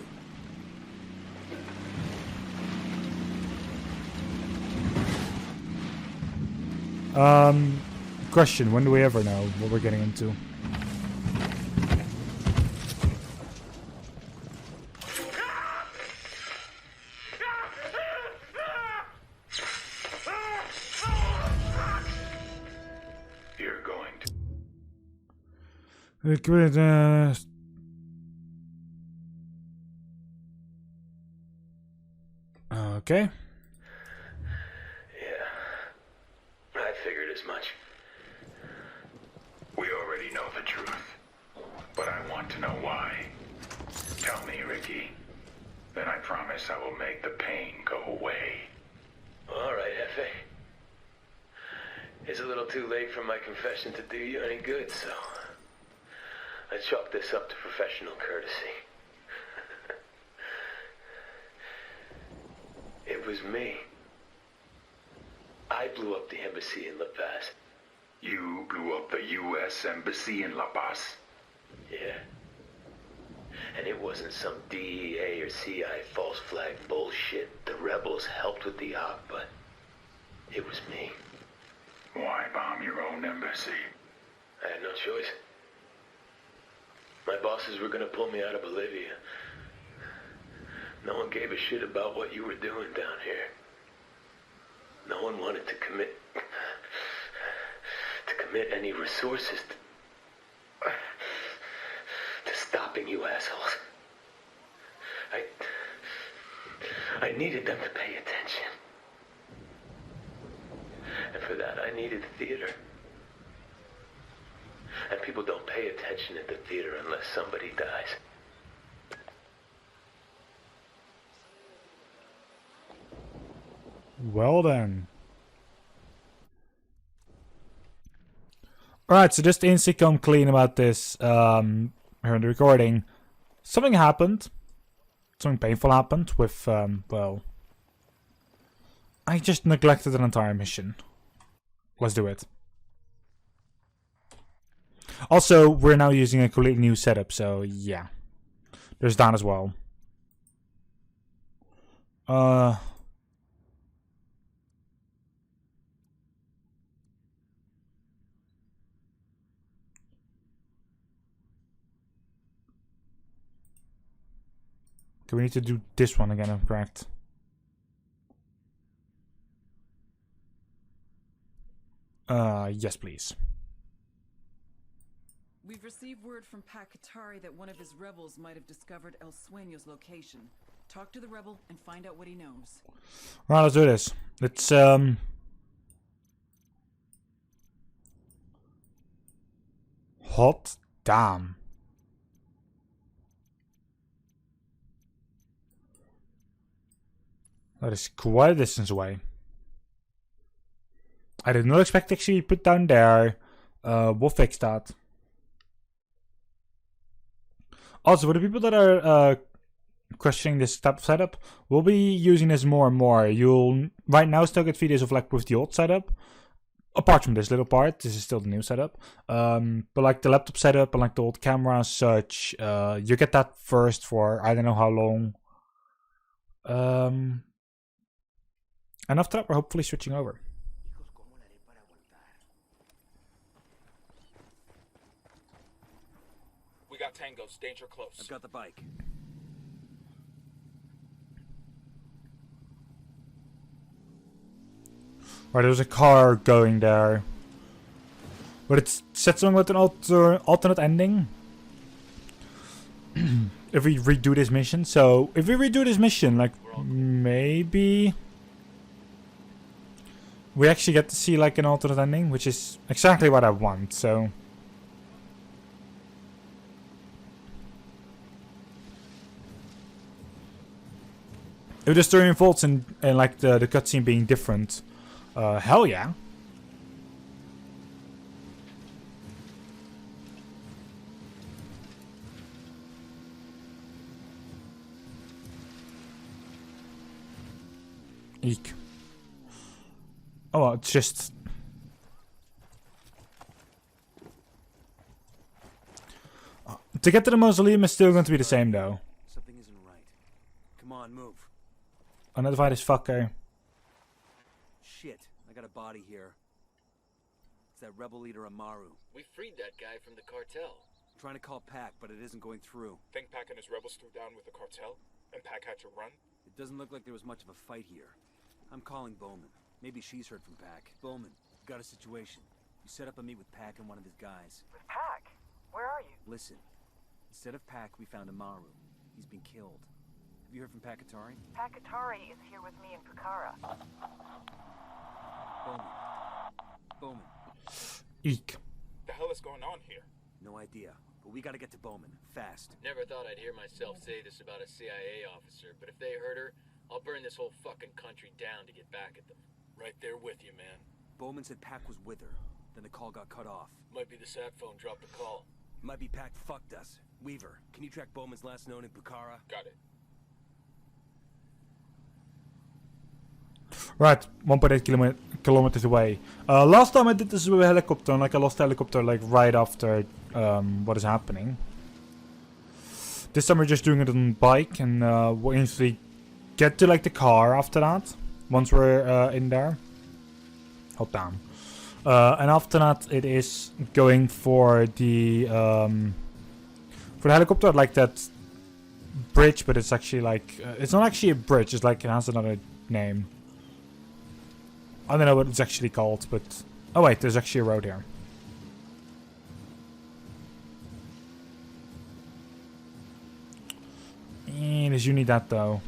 Question, when do we ever know what we're getting into? Okay. Yeah, I figured as much. We already know the truth, but I want to know why. Tell me, Ricky. Then I promise I will make the pain go away. All right, Hefe. It's a little too late for my confession to do you any good, so I chalk this up to professional courtesy. It was me. I blew up the embassy in La Paz. You blew up the U.S. Embassy in La Paz? Yeah. And it wasn't some DEA or CIA false flag bullshit. The rebels helped with the op, but it was me. Why bomb your own embassy? I had no choice. My bosses were gonna pull me out of Bolivia. No one gave a shit about what you were doing down here. No one wanted to commit any resources to stopping you assholes. I needed them to pay attention. And for that, I needed theater. And people don't pay attention at the theater unless somebody dies. Well then. Alright, so just to instantly come clean about this here in the recording. Something happened. Something painful happened with, well... I just neglected an entire mission. Let's do it. Also, we're now using a completely new setup, so yeah. There's that as well. Okay, we need to do this one again, I'm correct. Yes, please. We've received word from Pakatari that one of his rebels might have discovered El Sueño's location. Talk to the rebel and find out what he knows. Alright, let's do this. It's, hot damn. That is quite a distance away. I did not expect to actually put down there. We'll fix that. Also, for the people that are questioning this type of setup, we'll be using this more and more. You'll right now still get videos of like with the old setup. Apart from this little part, this is still the new setup. But like the laptop setup and like the old camera and such, you get that first for I don't know how long. And after that, we're hopefully switching over. We got tangos, danger close. I've got the bike. Right, there's a car going there. But it said something with an alternate ending. If we redo this mission. So, if we redo this mission, like, maybe... we actually get to see, like, an alternate ending, which is exactly what I want, so... if the story unfolds and like, the cutscene being different, hell yeah. Eek. Oh, well, it's just... to get to the mausoleum is still going to be the same, though. Something isn't right. Come on, move. Unidentified as fucker. Shit, I got a body here. It's that rebel leader Amaru. We freed that guy from the cartel. I'm trying to call Pac, but it isn't going through. Think Pac and his rebels threw down with the cartel? And Pac had to run? It doesn't look like there was much of a fight here. I'm calling Bowman. Maybe she's heard from Pac. Bowman, got a situation. You set up a meet with Pac and one of his guys. With Pac? Where are you? Listen. Instead of Pac, we found Amaru. He's been killed. Have you heard from Pakatari? Pakatari is here with me in Pucara. Bowman. Eek. The hell is going on here? No idea, but we gotta get to Bowman, fast. Never thought I'd hear myself say this about a CIA officer, but if they hurt her, I'll burn this whole fucking country down to get back at them. Right there with you, man. Bowman said Pac was with her, then the call got cut off. Might be the sat phone dropped the call. Might be Pac fucked us. Weaver, can you track Bowman's last known in Pucara? Got it. Right, 1.8 kilometers away. Last time I did this with a helicopter, and like I lost the helicopter like right after what is happening. This time we're just doing it on bike, and we'll eventually get to like the car after that. Once we're in there. Hold down. And after that it is going for the helicopter, like that bridge, but it's actually like it's not actually a bridge, it's like it has another name. I don't know what it's actually called, but oh wait, there's actually a road here. Does you need that though?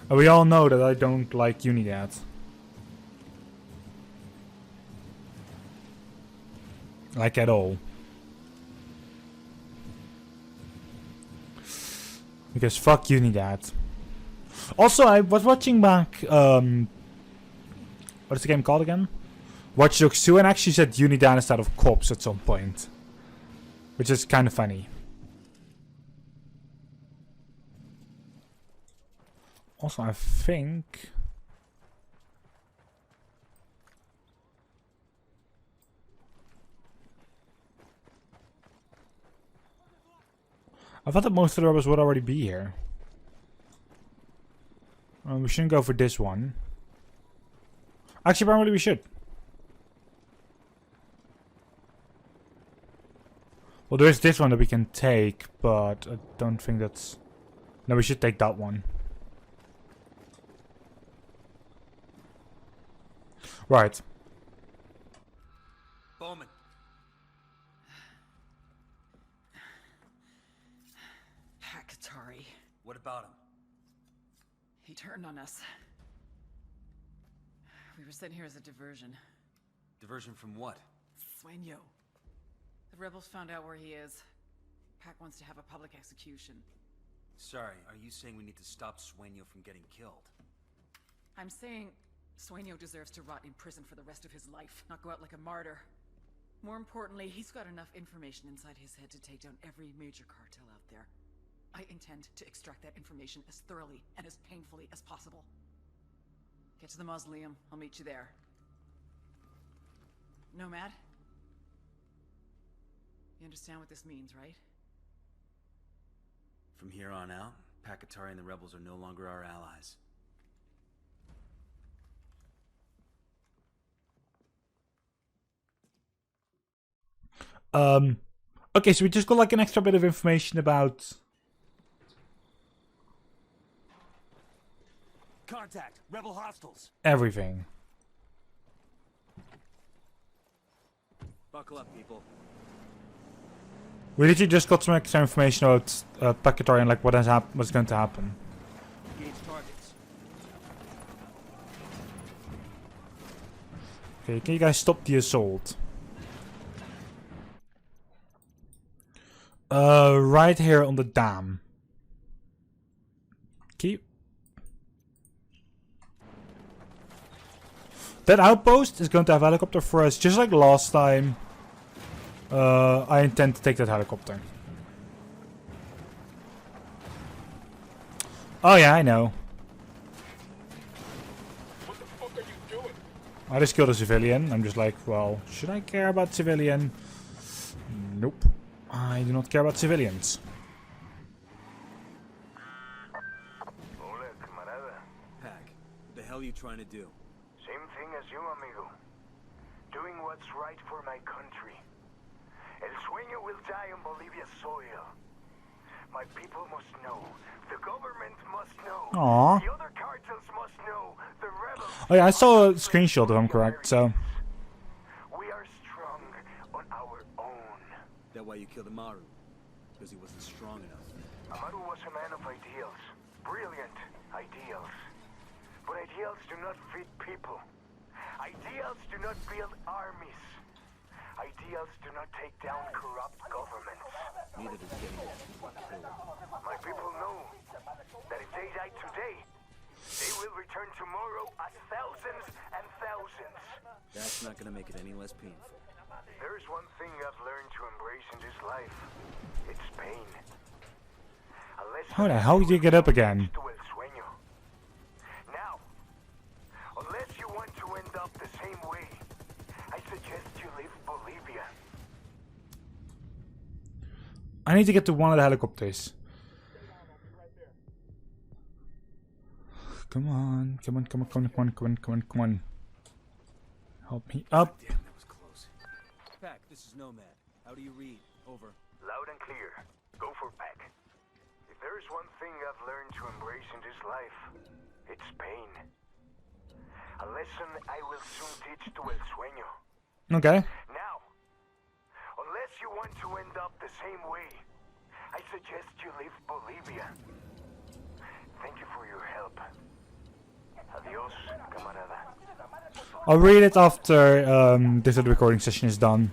We all know that I don't like Unidad. Like at all. Because fuck Unidad. Also, I was watching back, what is the game called again? Watch Dogs 2, and actually said Unidad instead of Cops at some point. Which is kind of funny. Also, I think... I thought that most of the rebels would already be here. We shouldn't go for this one. Actually, apparently we should. Well, there is this one that we can take, but I don't think that's... No, we should take that one. Right. Bowman. Pakatari. What about him? He turned on us. We were sent here as a diversion. Diversion from what? Sueño. The rebels found out where he is. Pac wants to have a public execution. Sorry, are you saying we need to stop Sueño from getting killed? I'm saying Sueño deserves to rot in prison for the rest of his life, not go out like a martyr. More importantly, he's got enough information inside his head to take down every major cartel out there. I intend to extract that information as thoroughly and as painfully as possible. Get to the mausoleum. I'll meet you there. Nomad? You understand what this means, right? From here on out, Pakatari and the rebels are no longer our allies. Okay, so we just got like an extra bit of information about... Contact! Rebel hostiles! Everything. Buckle up, people. We literally just got some extra information about Pakatari and like what's going to happen. Engage targets. Okay, can you guys stop the assault? Right here on the dam. Keep. That outpost is going to have a helicopter for us, just like last time. I intend to take that helicopter. Oh yeah, I know. What the fuck are you doing? I just killed a civilian. I'm just like, well, should I care about civilian? Nope. I do not care about civilians. Hola, camarada. Pac, what the hell are you trying to do? Same thing as you, amigo. Doing what's right for my country. El Sueño will die on Bolivia's soil. My people must know. The government must know. Aww. The other cartels must know. The rebels. Oh yeah, I saw a screenshot if I'm correct, so... We are strong on our own. That why you killed Amaru? Because he wasn't strong enough. Amaru was a man of ideals. Brilliant ideals. But ideals do not feed people. Ideals do not build armies. Ideals do not take down corrupt governments. Neither does getting people killed. My people know that if they die today, they will return tomorrow as thousands and thousands. That's not gonna make it any less painful. There is one thing I've learned to embrace in this life. It's pain. How the hell did you get up again? Now, unless you want to end up the same way, I suggest you leave Bolivia. I need to get to one of the helicopters. Come on, come on, come on, come on, come on, come on, come on, come on. Help me up. Damn, that was close. Pack, this is Nomad. How do you read? Over. Loud and clear. Go for Pack. If there is one thing I've learned to embrace in this life, it's pain. A lesson I will soon teach to El Sueño. Okay. Now, unless you want to end up the same way, I suggest you leave Bolivia. Thank you for your help. Adios, camarada. I'll read it after this recording session is done.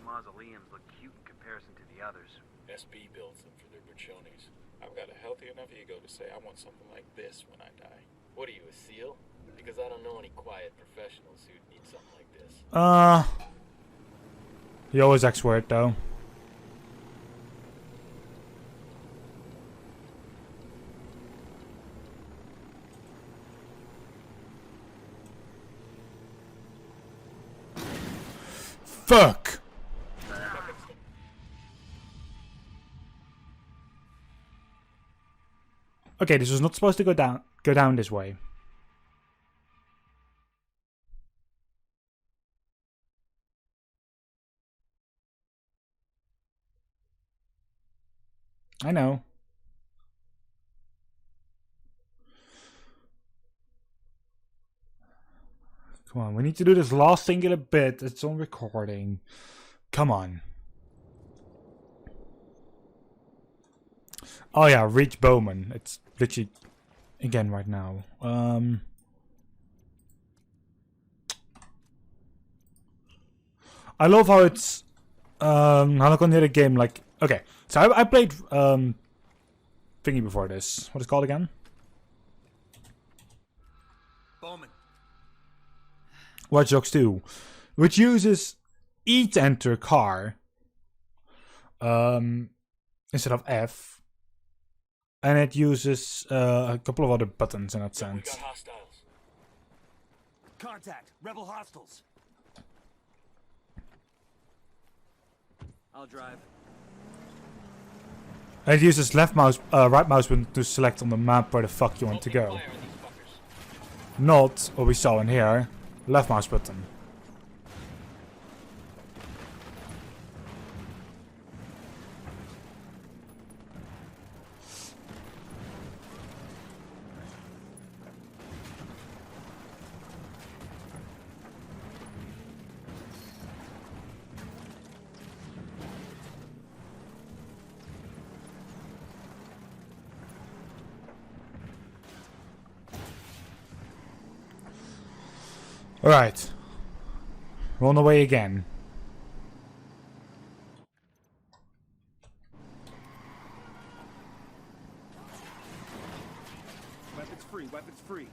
Mausoleums look cute in comparison to the others. SB builds them for their buchones. I've got a healthy enough ego to say I want something like this when I die. What are you, a SEAL? Because I don't know any quiet professionals who'd need something like this. He always acts weird though. Fuck! Okay, this was not supposed to go down this way. I know. Come on, we need to do this last singular bit. It's on recording. Come on. Oh yeah, reach Bowman. It's literally again right now. I love how it's how like on the other game, like okay. So I played thingy before this. What is it called again? Bowman. Watch Dogs 2, which uses E to enter a car instead of F, and it uses a couple of other buttons in that sense. We got hostiles. Contact. Rebel hostiles. I'll drive. And it uses right mouse button to select on the map where the fuck you want to go. Not what we saw in here. Left mouse button. Alright. We're on the way again. Weapons free, weapons free.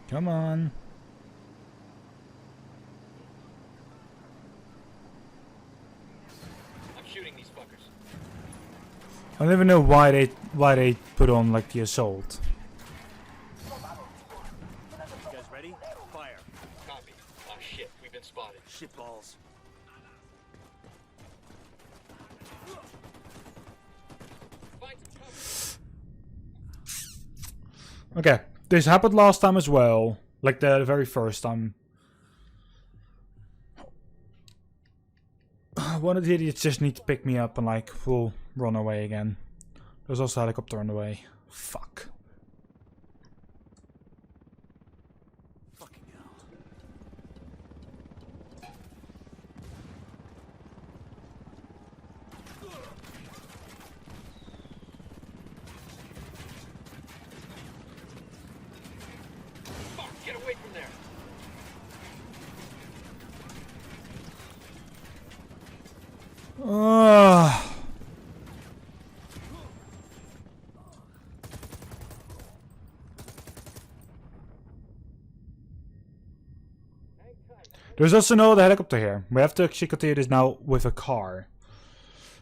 Come on. I'm shooting these fuckers. I don't even know why they put on like the assault. Spotted. Shit balls. Okay, This happened last time as well. Like the very first time. One of the idiots just need to pick me up and like we'll run away again. There's also a helicopter on the way. Fuck. Fucking hell. Fuck, get away from there. There's also no other helicopter here. We have to actually continue this now with a car.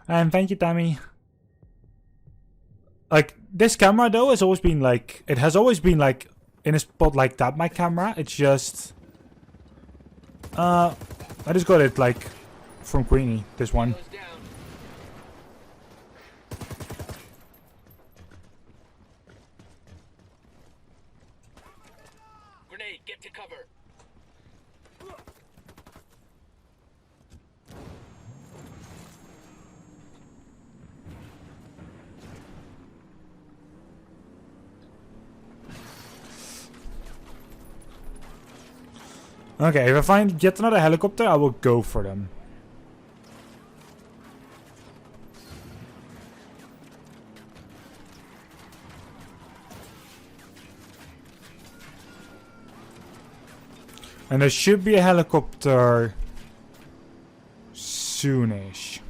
And thank you, Tammy. Like, this camera though has always been like... It has always been like in a spot like that, my camera. It's just... I just got it like from Queenie, this one. Grenade, get to cover. Okay, if I find yet another helicopter, I will go for them. And there should be a helicopter soonish.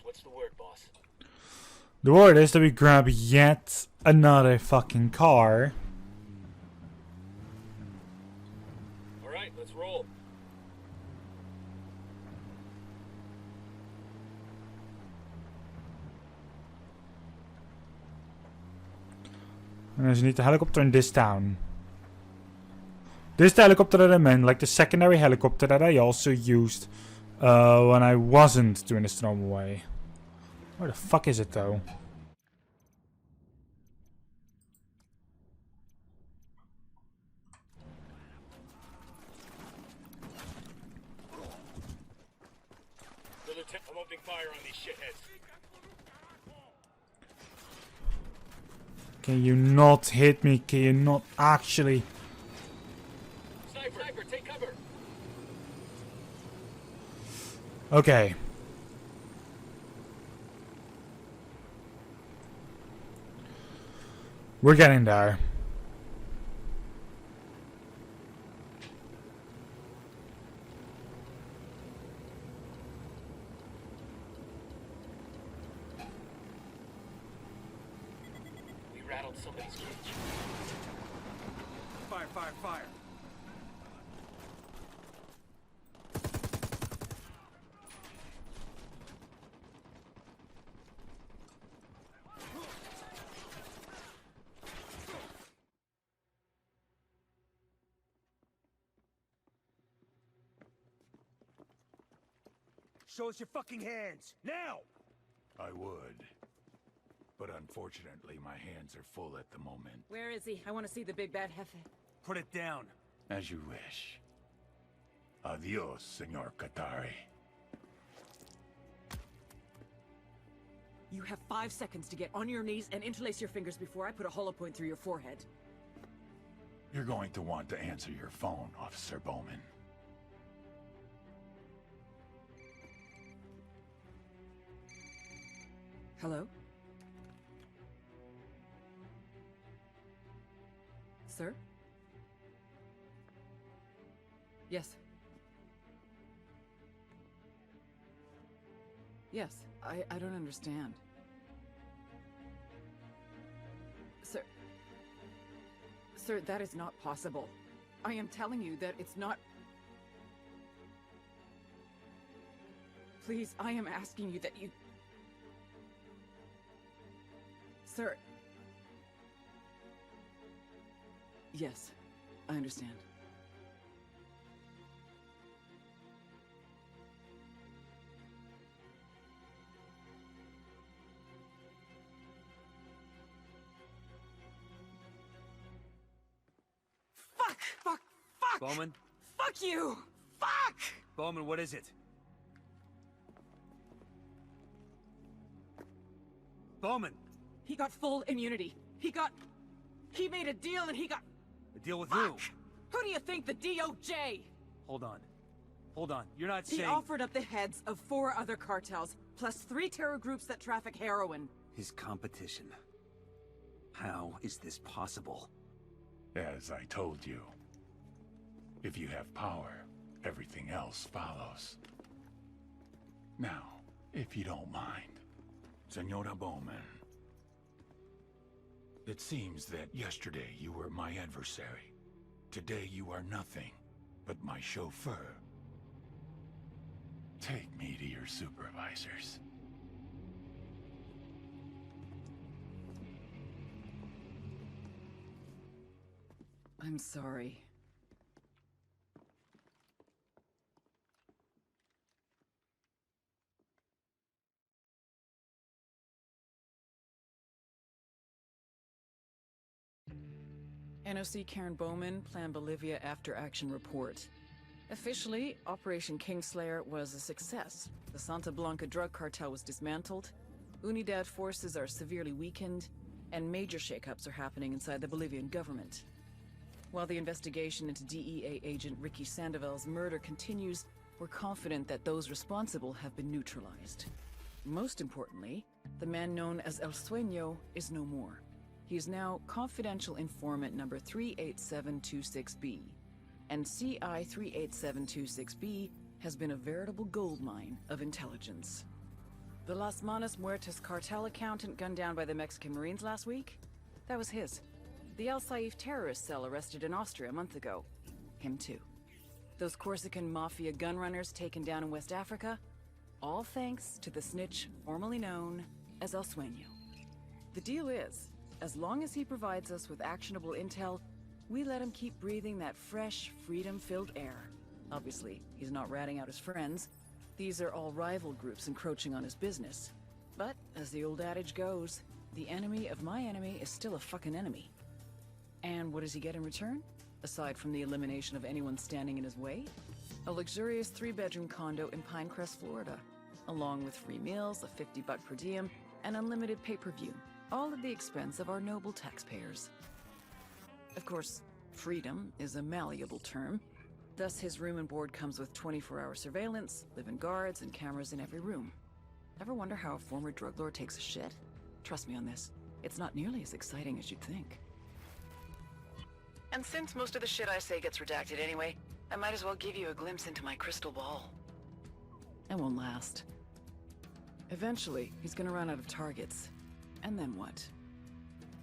What's the word, boss? The word is that we grab yet another fucking car. Alright, let's roll. And I just need the helicopter in this town. This is the helicopter that I meant, like the secondary helicopter that I also used when I wasn't doing this the normal way. Where the fuck is it though? The lieutenant, I'm opening fire on these shitheads. Can you not hit me? Can you not actually? Sniper, take cover. Okay. We're getting there. We rattled somebody's cage. Fire, fire, fire. Show us your fucking hands, now! I would. But unfortunately, my hands are full at the moment. Where is he? I want to see the big bad Jefe. Put it down. As you wish. Adios, Senor Qatari. You have 5 seconds to get on your knees and interlace your fingers before I put a hollow point through your forehead. You're going to want to answer your phone, Officer Bowman. Hello? Sir? Yes. Yes, I don't understand. Sir... Sir, that is not possible. I am telling you that it's not... Please, I am asking you that you... Sir... Yes, I understand. Fuck! Bowman? Fuck you! Fuck! Bowman, what is it? Bowman! He got full immunity. He made a deal and he got... A deal with who? Who do you think, the DOJ? Hold on. Hold on. You're not He saying... offered up the heads of 4 other cartels, plus 3 terror groups that traffic heroin. His competition. How is this possible? As I told you, if you have power, everything else follows. Now, if you don't mind, Senora Bowman, it seems that yesterday you were my adversary. Today you are nothing but my chauffeur. Take me to your supervisors. I'm sorry. NOC Karen Bowman, Plan Bolivia After Action Report. Officially, Operation Kingslayer was a success. The Santa Blanca drug cartel was dismantled, Unidad forces are severely weakened, and major shakeups are happening inside the Bolivian government. While the investigation into DEA agent Ricky Sandoval's murder continues, we're confident that those responsible have been neutralized. Most importantly, the man known as El Sueño is no more. He is now confidential informant number 38726B, and CI 38726B has been a veritable goldmine of intelligence. The Las Manos Muertas cartel accountant gunned down by the Mexican Marines last week? That was his. The El Saif terrorist cell arrested in Austria a month ago? Him too. Those Corsican mafia gunrunners taken down in West Africa? All thanks to the snitch formerly known as El Sueño. The deal is, as long as he provides us with actionable intel, we let him keep breathing that fresh, freedom-filled air. Obviously, he's not ratting out his friends. These are all rival groups encroaching on his business. But, as the old adage goes, the enemy of my enemy is still a fucking enemy. And what does he get in return? Aside from the elimination of anyone standing in his way? A luxurious 3-bedroom condo in Pinecrest, Florida, along with free meals, a $50 per diem, and unlimited pay-per-view, all at the expense of our noble taxpayers. Of course, freedom is a malleable term. Thus, his room and board comes with 24-hour surveillance, live-in guards, and cameras in every room. Ever wonder how a former drug lord takes a shit? Trust me on this, it's not nearly as exciting as you'd think. And since most of the shit I say gets redacted anyway, I might as well give you a glimpse into my crystal ball. It won't last. Eventually, he's gonna run out of targets. And then what?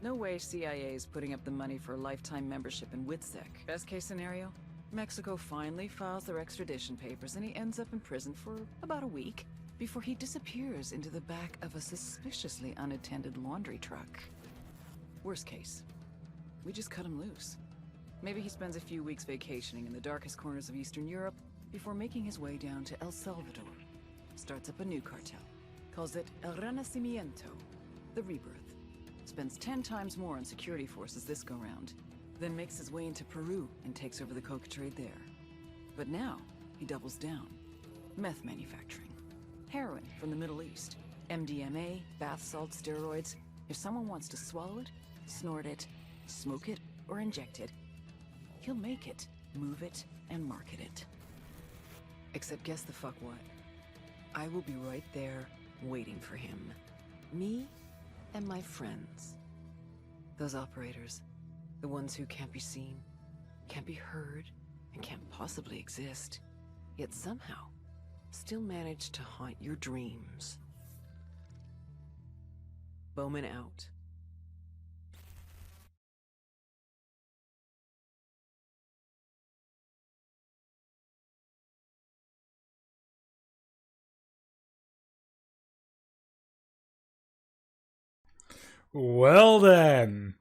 No way CIA is putting up the money for a lifetime membership in WITSEC. Best case scenario? Mexico finally files their extradition papers and he ends up in prison for about a week before he disappears into the back of a suspiciously unattended laundry truck. Worst case, we just cut him loose. Maybe he spends a few weeks vacationing in the darkest corners of Eastern Europe before making his way down to El Salvador. Starts up a new cartel. Calls it El Renacimiento, the Rebirth. Spends 10 times more on security forces this go-round. Then makes his way into Peru and takes over the coca trade there. But now, he doubles down. Meth manufacturing. Heroin from the Middle East. MDMA, bath salt, steroids. If someone wants to swallow it, snort it, smoke it, or inject it, he'll make it, move it, and market it. Except guess the fuck what? I will be right there, waiting for him. Me and my friends. Those operators. The ones who can't be seen, can't be heard, and can't possibly exist, yet somehow still manage to haunt your dreams. Bowman out. Well then.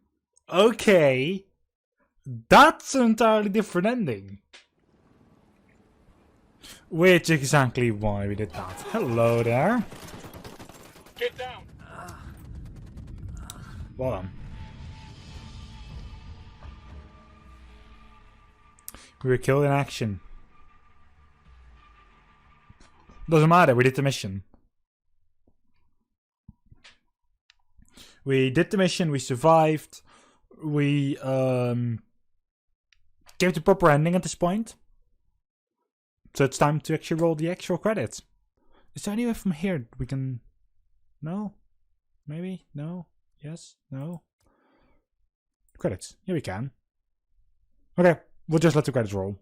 Okay. That's an entirely different ending. Which is exactly why we did that. Hello there. Get down! Well done. We were killed in action. Doesn't matter, we did the mission. We did the mission, we survived. We gave the proper ending at this point. So it's time to actually roll the actual credits. Is there anywhere from here we can... No? Maybe? No? Yes? No? Credits. Here we can. Okay, we'll just let the credits roll.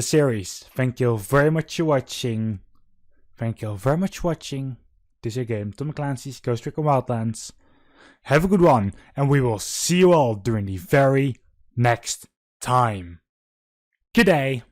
the series. Thank you very much for watching. Thank you very much for watching. This is your game, Tom Clancy's Ghost Recon Wildlands. Have a good one, and we will see you all during the very next time. Good day.